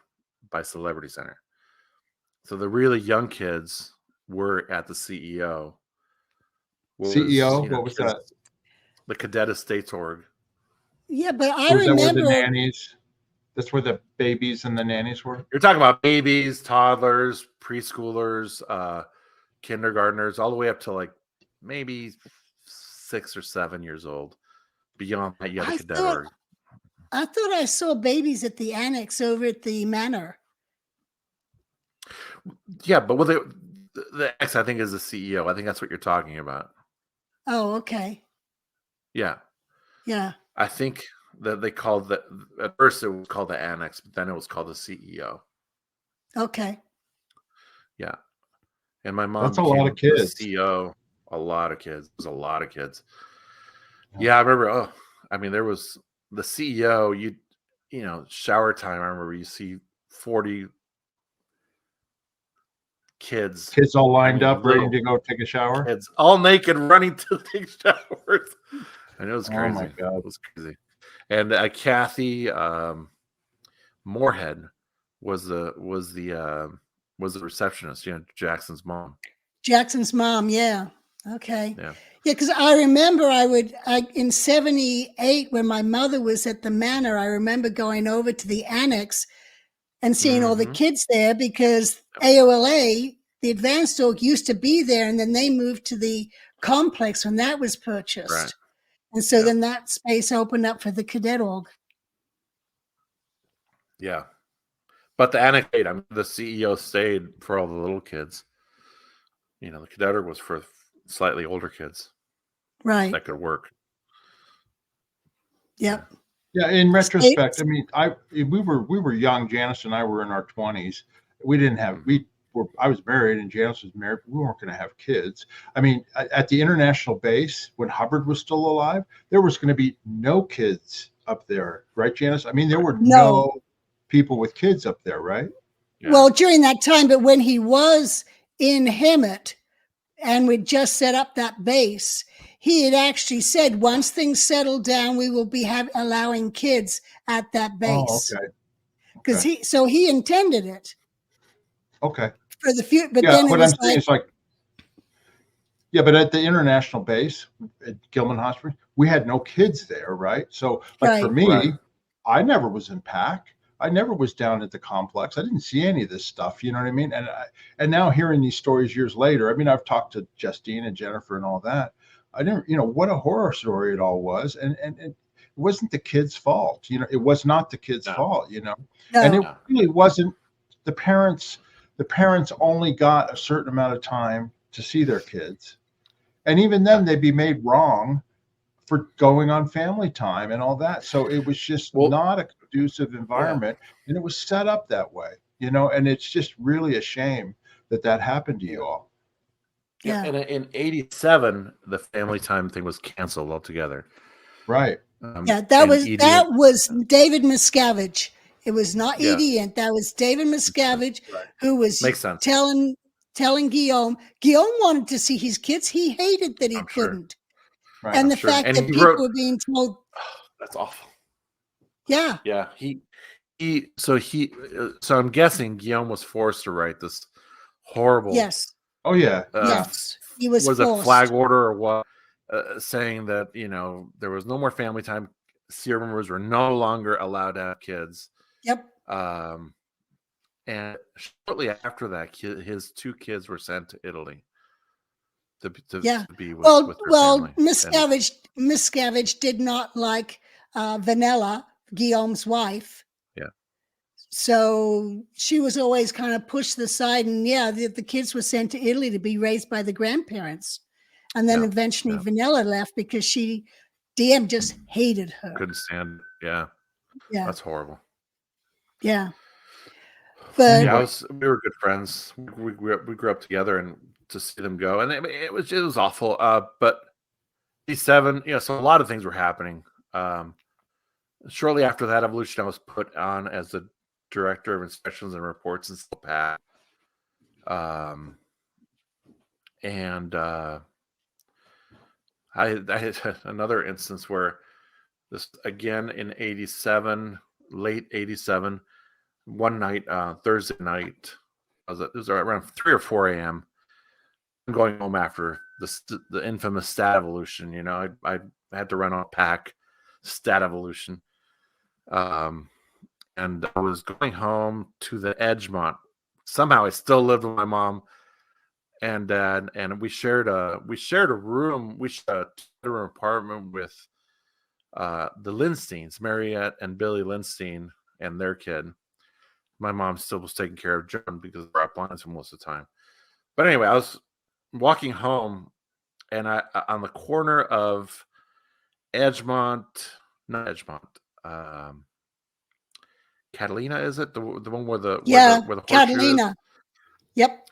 Celebrity Center. So the really young kids were at the CEO. What was that? the Cadet Estates Org. Yeah, but I So is that where the remember. nannies? That's where the babies and the nannies were. You're talking about babies, toddlers, preschoolers, kindergartners, all the way up to like maybe 6 or 7 years old. Beyond that, you have the Cadet Org. I thought I saw babies at the annex over at the manor. Yeah, but the ex, I think, is the CEO. I think that's what you're talking about. Oh, okay. Yeah. Yeah. I think that they called at first it was called the annex, but then it was called the CEO. Okay. Yeah. And my mom That's a lot of kids. the CEO. A lot of kids. It was a lot of kids. Yeah, I remember. There was the CEO. You know, shower time. I remember you see 40 kids all lined up, ready to go take a shower. Kids all naked, running to take showers. And it was crazy. Oh my God. It was crazy. And Kathy Moorhead was the receptionist. You know, Jackson's mom. Jackson's mom. Yeah. Okay. Yeah. Yeah, because I remember in 78 when my mother was at the manor, I remember going over to the annex and seeing all the kids there because AOLA, the advanced org, used to be there, and then they moved to the complex when that was purchased. Right. And so then that space opened up for the cadet org. Yeah. But the annex, the CEO stayed for all the little kids. You know, the cadet org was for slightly older kids. Right. That could work. Yep. Yeah. In retrospect, I mean, we were young. Janice and I were in our 20s. We didn't have I was married and Janice was married. But we weren't going to have kids. I mean, at the international base when Hubbard was still alive, there was going to be no kids up there, right, Janice? I mean, there were no people with kids up there, right? Yeah. Well, during that time, but when he was in Hemet and we'd just set up that base, he had actually said, once things settle down, we will be allowing kids at that base. Oh, okay. Because he intended it. Okay. For the future, but yeah, then what I'm saying is like, yeah, but at the international base at Gilman Hot Springs, we had no kids there, right? So, like for me, I never was in PAC. I never was down at the complex. I didn't see any of this stuff. You know what I mean? And now hearing these stories years later, I mean, I've talked to Justine and Jennifer and all that. I didn't, what a horror story it all was, and it wasn't the kids' fault. It was not the kids' fault. No. And it really wasn't the parents. The parents only got a certain amount of time to see their kids. And even then they'd be made wrong for going on family time and all that. So it was just not a conducive environment. And it was set up that way, and it's just really a shame that happened to you all. Yeah. And in 87, the family time thing was canceled altogether. Right. That was David Miscavige. It was not Ediant. That was David Miscavige, who was telling Guillaume. Guillaume wanted to see his kids. He hated that he couldn't. Right. And the fact that people were being told. That's awful. Yeah. Yeah. So I'm guessing Guillaume was forced to write this horrible. Yes. Oh, yeah. Yes. He was forced. A flag order or what? Saying that, there was no more family time. SEER members were no longer allowed to have kids. Yep. And shortly after that, his 2 kids were sent to Italy to be with their family. Miscavige did not like Vanilla, Guillaume's wife. Yeah. So she was always kind of pushed aside, and the kids were sent to Italy to be raised by the grandparents. And then eventually Vanilla left because DM just hated her. Couldn't stand it. Yeah. Yeah. That's horrible. Yeah. But we were good friends. We grew up together, and to see them go, and it was awful. But D7, so a lot of things were happening. Shortly after that evolution, I was put on as the director of inspections and reports in SILPAC. And I had another instance where this again in 87, late 87, one night, Thursday night, it was around 3 or 4 a.m. I'm going home after the infamous stat evolution. You know, I had to run on pack stat evolution. And I was going home to the Edgemont. Somehow I still lived with my mom and dad, and we shared a room. We shared a two-room apartment with the Lindsteins, Mariette and Billy Lindstein, and their kid. My mom still was taking care of John because we're up on it most of the time. But anyway, I was walking home, and I on the corner of Edgemont, not Edgemont, Catalina, is it the one where the horseshoe Catalina. is? Yep.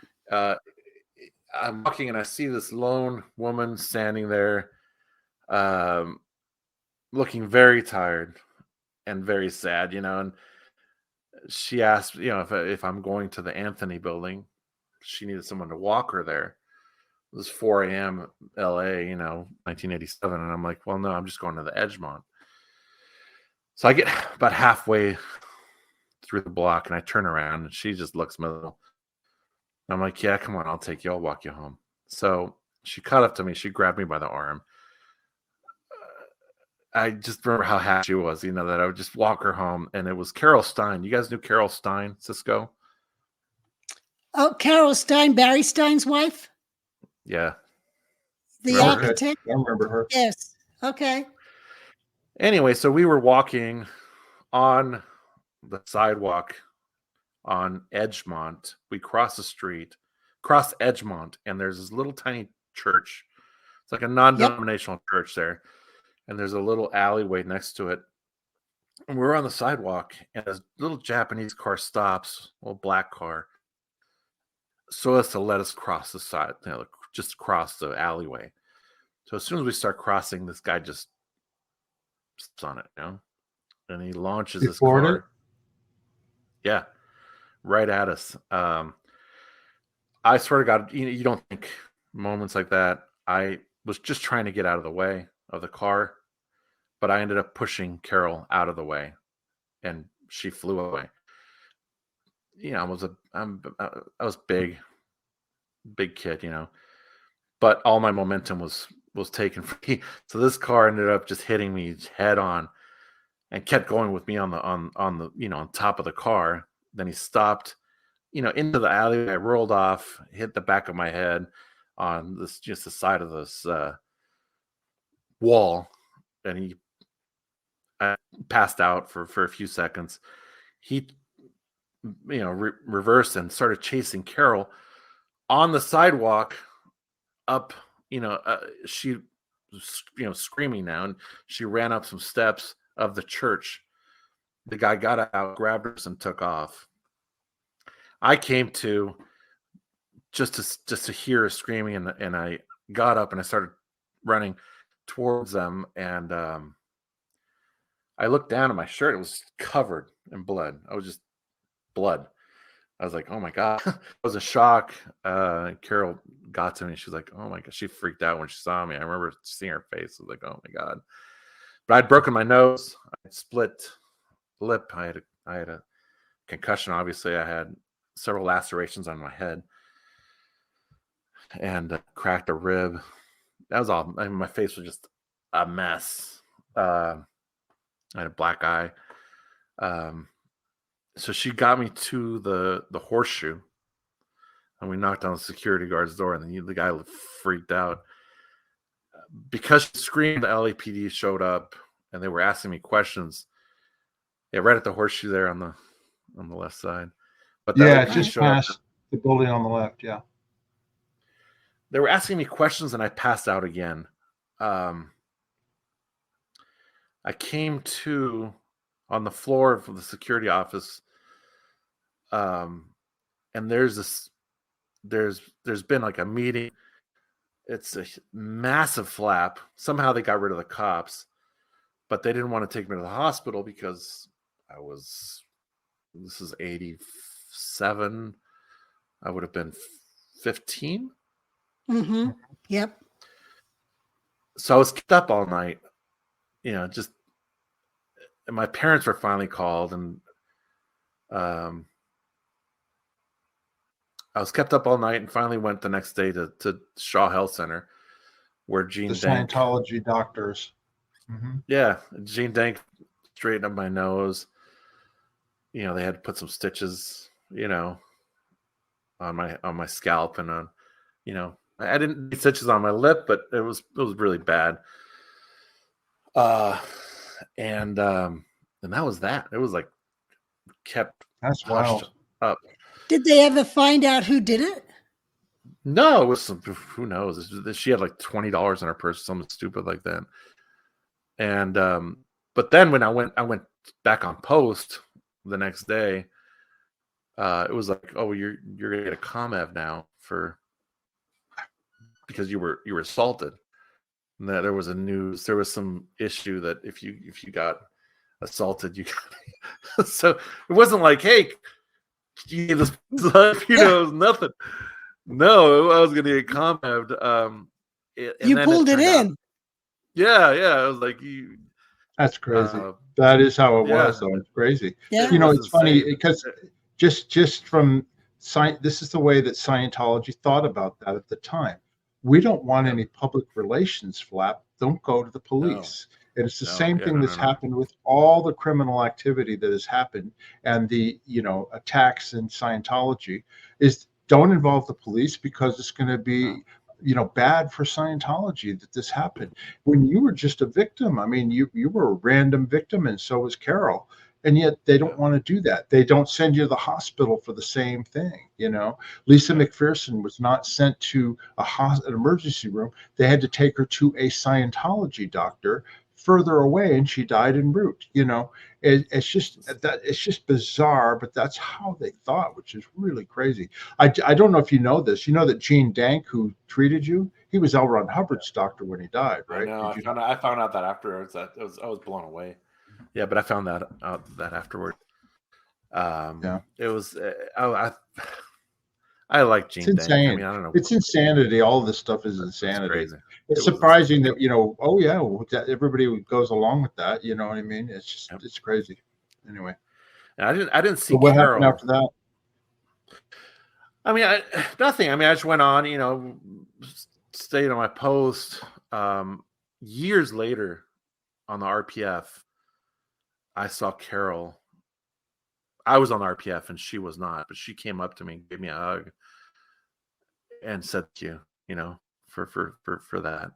I'm walking and I see this lone woman standing there, looking very tired and very sad, you know. And she asked, you know, if I'm going to the Anthony building. She needed someone to walk her there. It was 4 a.m. LA, you know, 1987. And I'm like, well, no, I'm just going to the Edgemont. So I get about halfway through the block and I turn around and she just looks miserable. I'm like, yeah, come on, I'll take you. I'll walk you home. So she caught up to me. She grabbed me by the arm. I just remember how happy she was, you know, that I would just walk her home. And it was Carol Stein. You guys knew Carol Stein, Cisco? Oh, Carol Stein, Barry Stein's wife? Yeah. The architect? I remember her. Yes. Okay. Anyway, so we were walking on the sidewalk on Edgemont. We crossed the street, crossed Edgemont, and there's this little tiny church. It's like a non-denominational church there. And there's a little alleyway next to it. And we're on the sidewalk, and this little Japanese car stops, a little black car, so as to let us cross the side, you know, just cross the alleyway. So as soon as we start crossing, this guy just steps on it, you know, and he launches his car. Yeah, right at us. I swear to God, you don't think moments like that. I was just trying to get out of the way of the car, but I ended up pushing Carol out of the way, and she flew away. You know, I was big kid, you know, but all my momentum was taken from me. So this car ended up just hitting me head on, and kept going with me on the you know, on top of the car. Then he stopped, you know, into the alley. I rolled off, hit the back of my head on just the side of this wall, and I passed out for a few seconds. He, you know, reversed and started chasing Carol on the sidewalk up, you know, she, you know, screaming now, and she ran up some steps of the church. The guy got out, grabbed her, and took off. I came to just to hear her screaming, and I got up and I started running towards them, and I looked down at my shirt. It was covered in blood. I was just blood. I was like, oh my God. It was a shock. Carol got to me. She was like, oh my God. She freaked out when she saw me. I remember seeing her face. I was like, oh my God. But I'd broken my nose. I had split lip. I had a concussion. Obviously, I had several lacerations on my head and cracked a rib. That was all. I mean, my face was just a mess. I had a black eye. So she got me to the horseshoe, and we knocked on the security guard's door, and then the guy freaked out because she screamed. The LAPD showed up, and they were asking me questions. Yeah, right at the horseshoe there on the left side. But yeah, just past the building on the left. Yeah, they were asking me questions, and I passed out again. I came to on the floor of the security office. And there's been like a meeting. It's a massive flap. Somehow they got rid of the cops, but they didn't want to take me to the hospital because this is 87. I would have been 15. Mm-hmm. Yep. So I was kept up all night, you know, and my parents were finally called, and I was kept up all night and finally went the next day to Shaw Health Center. where Gene The Dank, Scientology doctors. Mm-hmm. yeah, Gene Dank straightened up my nose. You know, they had to put some stitches, you know, on my scalp and on, you know, I didn't need stitches on my lip, but it was really bad. And that was that. It was like kept That's hushed wild. up. Did they ever find out who did it? No, it was some, who knows? She had like $20 in her purse, something stupid like that. And but then when I went back on post the next day, it was like, oh, you're gonna get a ComEv now because you were assaulted. And that there was some issue that if you got assaulted, you got so it wasn't like, hey, you need this life, you know, it was nothing. No, I was gonna get ComEv'd. You pulled it in. Yeah, it was like you. That's crazy. That is how it was, though. It's crazy. Yeah. You know, it's funny because just from science, this is the way that Scientology thought about that at the time. We don't want any public relations flap. Don't go to the police. And it's the same thing that's happened with all the criminal activity that has happened and the, you know, attacks in Scientology is don't involve the police because it's going to be, you know, bad for Scientology that this happened. When you were just a victim, I mean, you were a random victim, and so was Carol. And yet they don't want to do that. They don't send you to the hospital for the same thing. You know, Lisa McPherson was not sent to an emergency room. They had to take her to a Scientology doctor further away, and she died en route. You know, it's just bizarre, but that's how they thought, which is really crazy. I don't know if you know this. You know that Gene Dank, who treated you, he was L. Ron Hubbard's doctor when he died, right? I know. I found out that afterwards. I was blown away. Yeah, but I found that out afterward. It was. I like Gene Dank. I mean, I don't know. It's insanity. All of this stuff is insanity. It's surprising that, you know, oh yeah, everybody goes along with that. You know what I mean? It's just it's crazy. Anyway, and I didn't see what Carol. happened after that. I mean, nothing. I mean, I just went on, you know, stayed on my post. Years later, on the RPF, I saw Carol. I was on the RPF and she was not, but she came up to me, gave me a hug, and said thank you know, for that.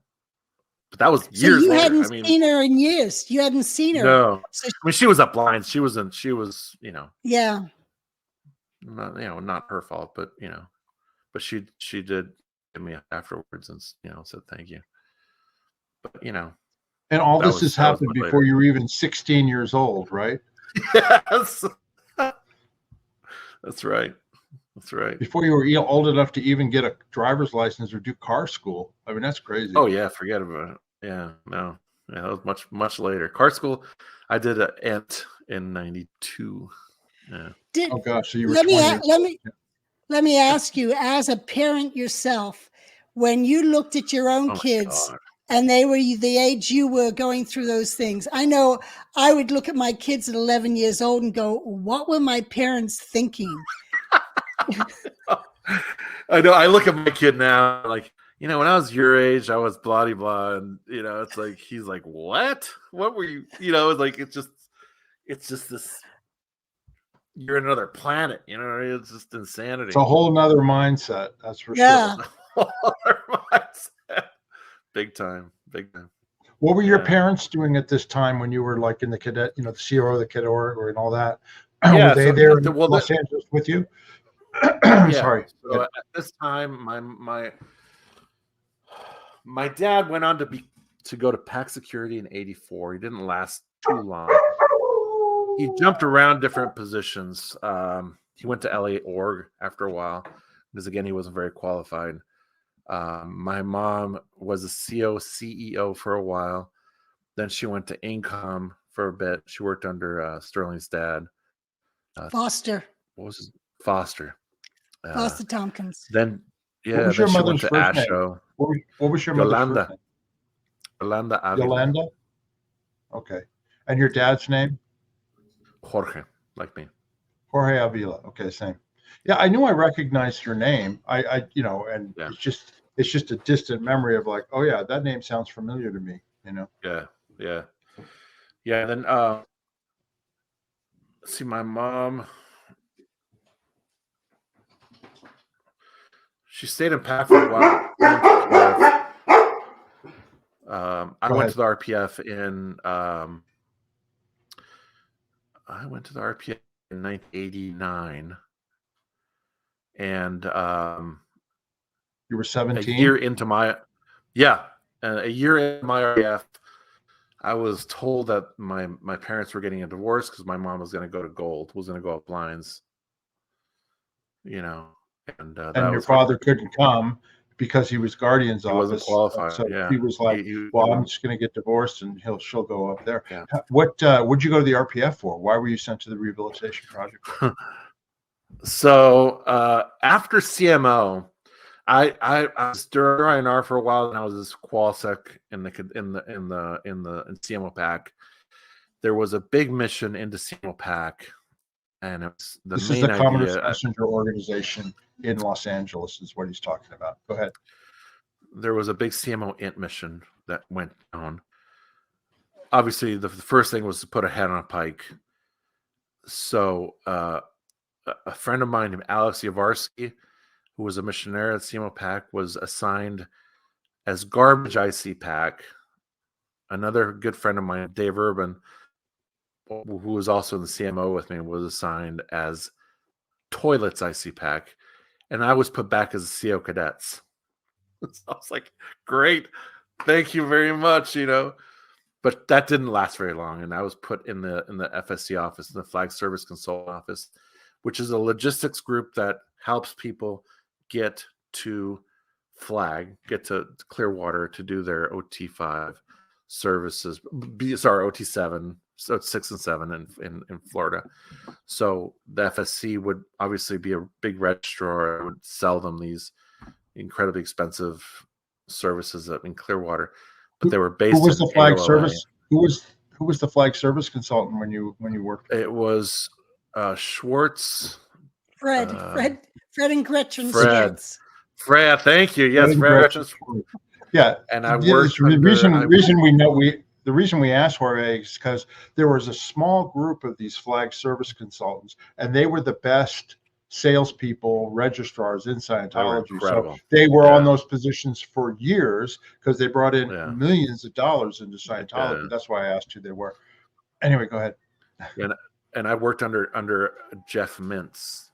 But that was years So you later. hadn't seen her in years. You hadn't seen her. No. I mean, she was up blind. She was, you know. Yeah. Not, you know, not her fault, but, you know, but she did give me afterwards and, you know, said thank you. But, you know. And all this has happened before you were even 16 years old, right? Yes. That's right. That's right. Before you were old enough to even get a driver's license or do car school. I mean, that's crazy. Oh yeah, forget about it. Yeah, no. Yeah, that was much later. Car school, I did an ENT in 92. Yeah. Oh gosh, so you were 20. Let me ask you, as a parent yourself, when you looked at your own kids and they were the age you were going through those things, I know I would look at my kids at 11 years old and go, what were my parents thinking? I know. I look at my kid now, like, you know, when I was your age, I was blah de blah, and you know, it's like he's like, what? What were you? You know, it's like it's just this. You're in another planet. You know, it's just insanity. It's a whole nother mindset. That's for sure. Big time. What were your parents doing at this time when you were like in the cadet, you know, the Sea Organization Cadet Organization and all that? Yeah, were they there in Los Angeles with you? Sorry. So at this time, my dad went on to go to PAC Security in '84. He didn't last too long. He jumped around different positions. He went to LA Org after a while because, again, he wasn't very qualified. My mom was a CEO for a while. Then she went to Income for a bit. She worked under Sterling's dad. Foster. What was his? Foster. Foster Tompkins. What was your mother's first name? What was your mother's first name? Yolanda Avila. Yolanda? Okay. And your dad's name? Jorge, like me. Jorge Avila. Okay, same. Yeah, I knew I recognized your name. I you know, and it's just it's just a distant memory of like, oh yeah, that name sounds familiar to me, you know? Yeah. Then see, my mom, she stayed in PAC for a while. I went to the RPF in I went to the RPF in 1989, and You were 17? a year into my RPF, I was told that my parents were getting a divorce because my mom was going to go to Gold, was going to go up lines, you know, and your father couldn't come because he was guardian's office. Wasn't qualified. So yeah. he was like, I'm just going to get divorced and she'll go up there. Yeah. What'd you go to the RPF for? Why were you sent to the Rehabilitation Project? So after CMO, I was during INR for a while, and I was this qualsec in the CMO PAC. There was a big mission into CMO PAC, and it was This is the Commonwealth Messenger Organization in Los Angeles, is what he's talking about. Go ahead. There was a big CMO int mission that went down. Obviously, the first thing was to put a head on a pike. So a friend of mine named Alex Yavarsky, who was a missionary at CMO PAC, was assigned as garbage IC PAC. Another good friend of mine, Dave Urban, who was also in the CMO with me, was assigned as toilets IC PAC. And I was put back as CO cadets. So I was like, great, thank you very much, you know. But that didn't last very long, and I was put in the FSC office, in the Flag Service Consultant office, which is a logistics group that helps people get to Flag, get to Clearwater to do their OT5 services. Sorry, OT7, so it's 6 and 7 in Florida. So the FSC would obviously be a big registrar. I would sell them these incredibly expensive services in Clearwater, but they were based. Who was the Flag AOLA. Service? Who was the Flag Service consultant when you worked? It was Schwartz. Fred and Gretchen Schwartz. Fred, thank you. Yes, Fred. Yeah, and I worked. The reason we asked Jorge is because there was a small group of these Flag Service consultants, and they were the best salespeople, registrars in Scientology. So they were on those positions for years because they brought in millions of dollars into Scientology. That's why I asked who they were. Anyway, go ahead. And I worked under Jeff Mintz.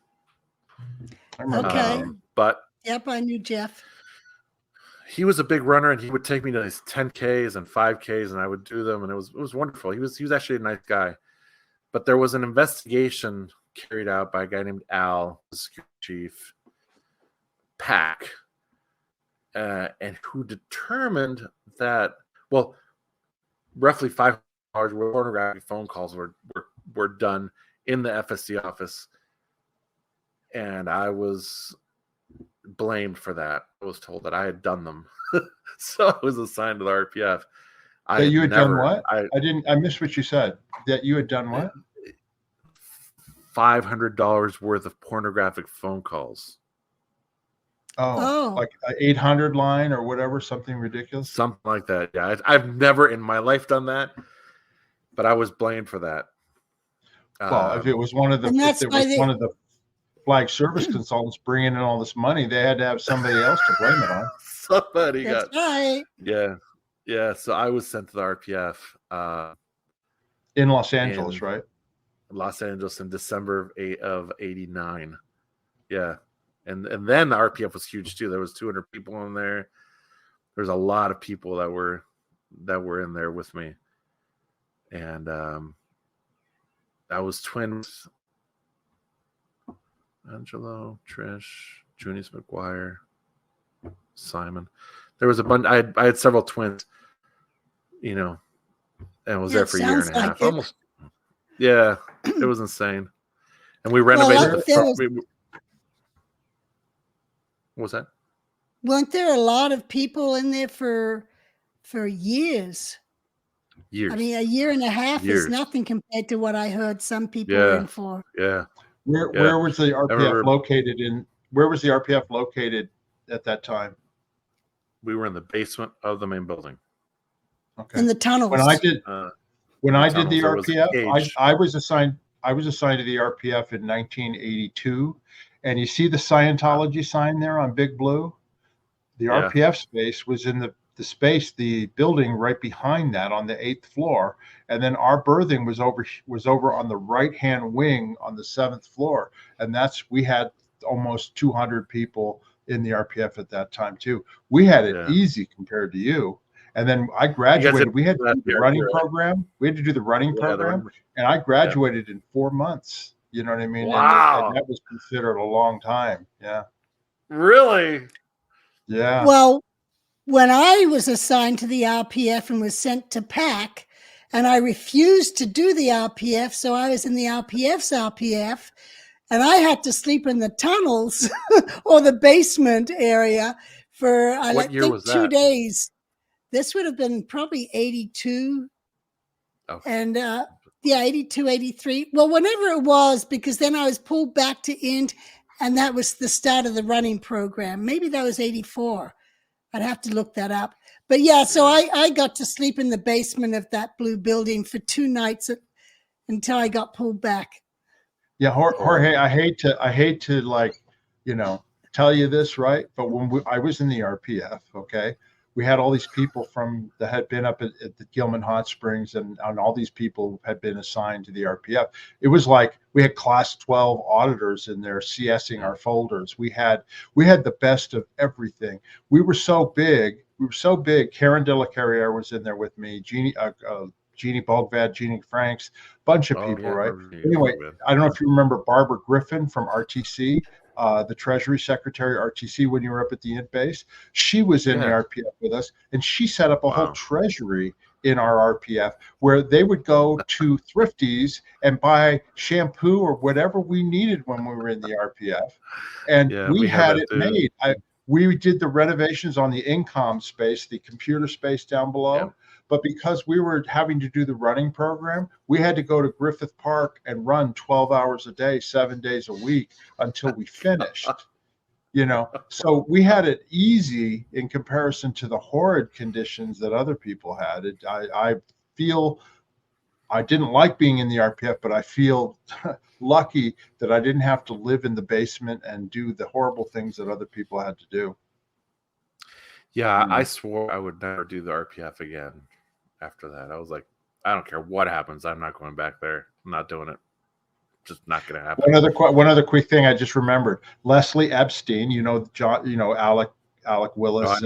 Okay. But yep, I knew Jeff. He was a big runner, and he would take me to his 10Ks and 5Ks, and I would do them, and it was wonderful. He was actually a nice guy. But there was an investigation carried out by a guy named Al, the security chief, PAC, and who determined that, well, roughly 500 pornographic phone calls were done in the FSC office, and I was blamed for that. I was told that I had done them. So I was assigned to the RPF. You had done what? I missed what you said. That you had done what? $500 worth of pornographic phone calls. Oh, like an 800 line or whatever, something ridiculous. Something like that. Yeah, I've never in my life done that, but I was blamed for that. Well, if it was one of the Flag Service consultants bringing in all this money, they had to have somebody else to blame it on. Somebody That's right. Yeah. So I was sent to the RPF in Los Angeles, right? Los Angeles in December of '89. Yeah, and then the RPF was huge too. There was 200 people in there. There's a lot of people that were in there with me, and I was twins. Angelo, Trish, Junius McGuire, Simon. There was a bunch. I had several twins, you know, and was there for a year and a half. Almost. Yeah, it was insane. And we renovated the front. What was that? Weren't there a lot of people in there for years? Years. I mean, a year and a half is nothing compared to what I heard some people were in for. Yeah. Where was the RPF located in? Where was the RPF located at that time? We were in the basement of the main building. Okay. In the tunnels. When I did the tunnels, there was a RPF, cage. I was assigned to the RPF in 1982, and you see the Scientology sign there on Big Blue. The Yeah. RPF space was in the building right behind that on the 8th floor, and then our berthing was over on the right hand wing on the 7th floor, and we had almost 200 people in the RPF at that time too. We had it easy compared to you. And then I graduated. We had to do the running program. We had to do the running program, and I graduated in 4 months. You know what I mean? Wow. And that was considered a long time. Yeah. Really? Yeah. Well, when I was assigned to the RPF and was sent to PAC, and I refused to do the RPF, so I was in the RPF's RPF, and I had to sleep in the tunnels or the basement area for, I What year think, was 2 that? days. This would have been probably 82. Oh. And 82, 83. Well, whenever it was, because then I was pulled back to Int, and that was the start of the running program. Maybe that was 84. I'd have to look that up. But yeah, so I got to sleep in the basement of that blue building for 2 nights until I got pulled back. Yeah, Jorge, I hate to like, tell you this, right? But when I was in the RPF, okay, we had all these people that had been up at the Gilman Hot Springs, and all these people had been assigned to the RPF. It was like we had class 12 auditors in there CSing our folders. We had the best of everything. We were so big. Karen De La Carriere was in there with me. Jeannie Bogvad, Jeannie Franks, bunch of people, right? Anyway, I don't know if you remember Barbara Griffin from RTC, the Treasury Secretary RTC, when you were up at the Int base. She was in the RPF with us, and she set up a whole treasury in our RPF where they would go to Thrifties and buy shampoo or whatever we needed when we were in the RPF. And we had it made. We did the renovations on the income space, the computer space down below. Yeah. But because we were having to do the running program, we had to go to Griffith Park and run 12 hours a day, 7 days a week until we finished. So we had it easy in comparison to the horrid conditions that other people had. I feel I didn't like being in the RPF, but I feel lucky that I didn't have to live in the basement and do the horrible things that other people had to do. Yeah, I swore I would never do the RPF again. After that, I was like, I don't care what happens. I'm not going back there. I'm not doing it. Just not going to happen. One other quick thing I just remembered. Leslie Epstein, John, Alec Willis,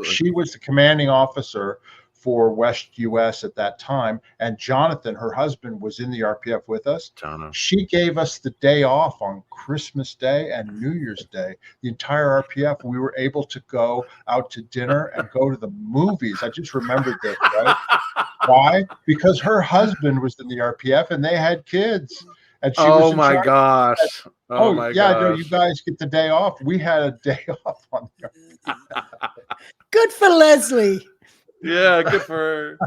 she was the commanding officer for West US at that time, and Jonathan, her husband, was in the RPF with us. She gave us the day off on Christmas Day and New Year's Day. The entire RPF, we were able to go out to dinner and go to the movies. I just remembered this, right? Why? Because her husband was in the RPF and they had kids. And she was in charge. My gosh. No, you guys get the day off. We had a day off on the RPF. Good for Leslie. Yeah, good for her.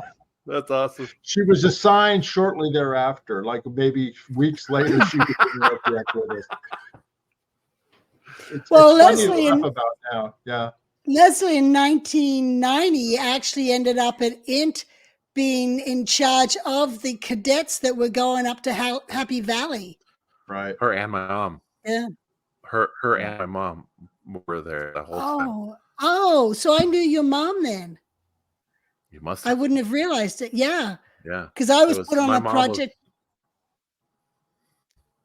That's awesome. She was assigned shortly thereafter, like maybe weeks later. She was in the RPF with us. It's Leslie, about now, Leslie in 1990 actually ended up at Int, being in charge of the cadets that were going up to Happy Valley. Right. Her and my mom. Yeah. Her and my mom were there the whole time. Oh, so I knew your mom then. You must have. I wouldn't have realized it. Yeah. Yeah. Because I was put on a project.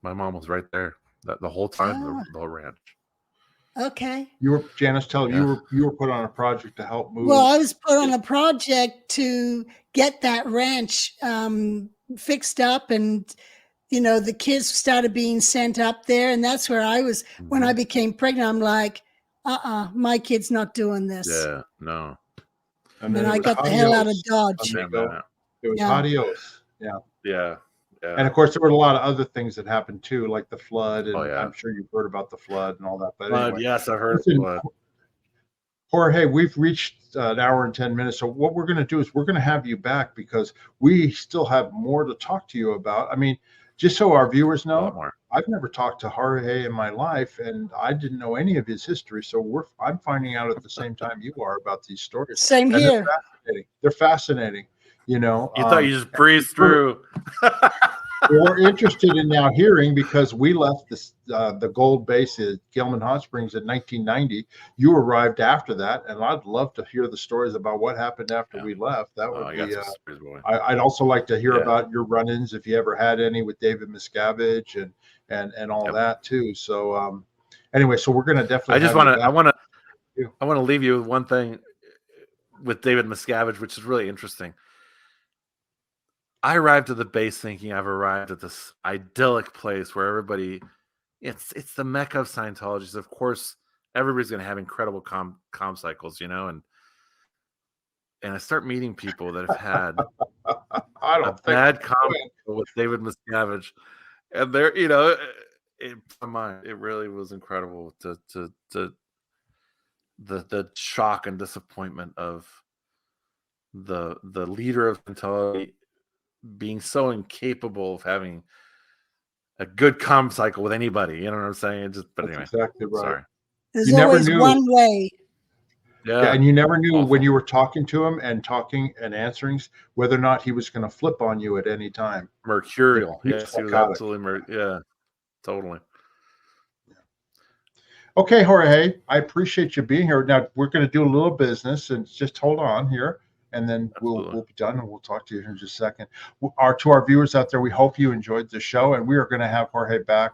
My mom was right there the whole time, the ranch. Okay. You were, Janis, you were put on a project to help move. Well, I was put on a project to get that ranch fixed up, and the kids started being sent up there, and that's where I was. Mm-hmm. When I became pregnant, I'm like, my kid's not doing this. Yeah, no. And then I got the hell out of Dodge. It was adios. Yeah. Yeah. Yeah. And of course, there were a lot of other things that happened too, like the flood. And I'm sure you've heard about the flood and all that. But anyway, yes, I've heard of the flood. Jorge, we've reached an hour and 10 minutes. So what we're going to do is we're going to have you back because we still have more to talk to you about. I mean, just so our viewers A lot know, more. I've never talked to Jorge in my life, and I didn't know any of his history. So I'm finding out at the same time you are about these stories, Same and here. they're fascinating. You know, You thought you just breezed through. we're interested in now hearing, because we left this the gold base at Gilman Hot Springs in 1990. You arrived after that, and I'd love to hear the stories about what happened after we left. That would I be. got some stories, boy. I'd also like to hear Yeah. about your run-ins, if you ever had any, with David Miscavige and all Yep. that too. So anyway, so we're going to definitely. I just have want you to. back. I want to leave you with one thing with David Miscavige, which is really interesting. I arrived at the base thinking I've arrived at this idyllic place where everybody, it's the mecca of Scientology. So of course, everybody's going to have incredible comm cycles, you know, and I start meeting people that have had I a don't think bad comm with David Miscavige, and they're, you know, in my mind, it really was incredible to the shock and disappointment of the leader of Scientology being so incapable of having a good comm cycle with anybody. You know what I'm saying? But that's anyway, exactly right. sorry. There's You never always knew. one way. Yeah, and you never knew Awful. when you were talking to him and talking and answering whether or not he was going to flip on you at any time. Mercurial. He was Yes, he was psychotic. absolutely yeah, totally. Okay, Jorge, I appreciate you being here. Now we're going to do a little business, and just hold on here, and then we'll be done, and we'll talk to you in just a second. To our viewers out there, we hope you enjoyed the show, and we are going to have Jorge back.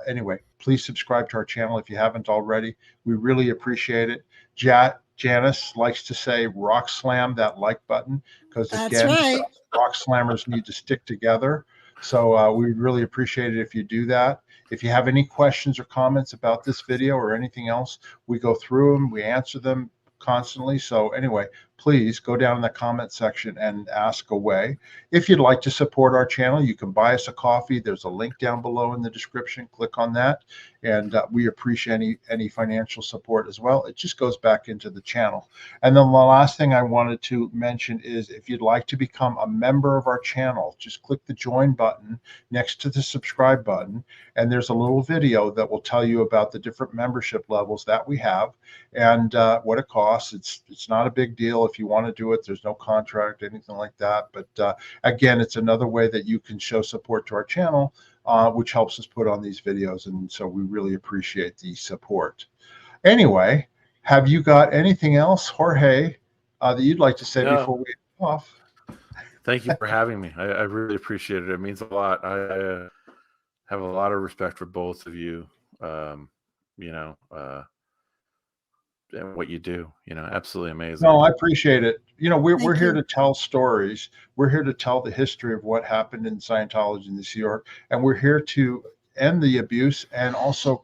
Anyway, please subscribe to our channel if you haven't already. We really appreciate it. Janis likes to say, rock slam that like button, because That's right. rock slammers need to stick together. So we'd really appreciate it if you do that. If you have any questions or comments about this video or anything else, we go through them, we answer them constantly. So anyway, please go down in the comment section and ask away. If you'd like to support our channel, you can buy us a coffee. There's a link down below in the description. Click on that, and we appreciate any financial support as well. It just goes back into the channel. And then the last thing I wanted to mention is, if you'd like to become a member of our channel, just click the join button next to the subscribe button, and there's a little video that will tell you about the different membership levels that we have and what it costs. It's not a big deal if you want to do it. There's no contract, anything like that. But again, it's another way that you can show support to our channel, which helps us put on these videos. And so we really appreciate the support. Anyway, have you got anything else, Jorge, that you'd like to say before we get off? Thank you for having me. I really appreciate it. It means a lot. I have a lot of respect for both of you. You know, and what you do, you know, absolutely amazing. No, I appreciate it. You know, we're here to tell stories. We're here to tell the history of what happened in Scientology in the Sea Org, and we're here to end the abuse and also,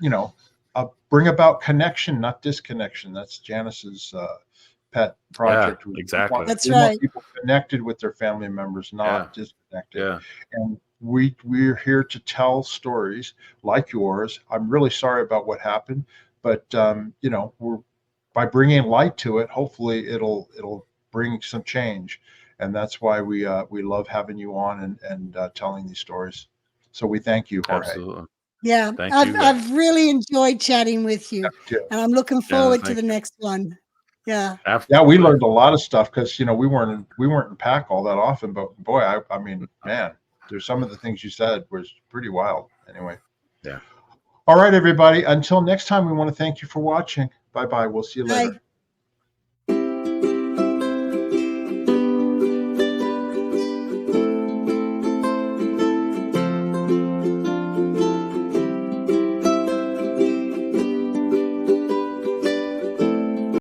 you know, bring about connection, not disconnection. That's Janis's pet project. Yeah, exactly. That's right. Want people connected with their family members, not disconnected. Yeah. And we're here to tell stories like yours. I'm really sorry about what happened, but you know, by bringing light to it, hopefully it'll bring some change, and that's why we love having you on and telling these stories. So we thank you, Jorge. Absolutely. Yeah, I've really enjoyed chatting with you, and I'm looking forward to the next one. Yeah. Absolutely. Yeah, we learned a lot of stuff because, you know, we weren't in PAC all that often, but boy, I mean, man, there's some of the things you said was pretty wild. Anyway. Yeah. All right, everybody. Until next time, we want to thank you for watching. Bye-bye. We'll see you later. Bye.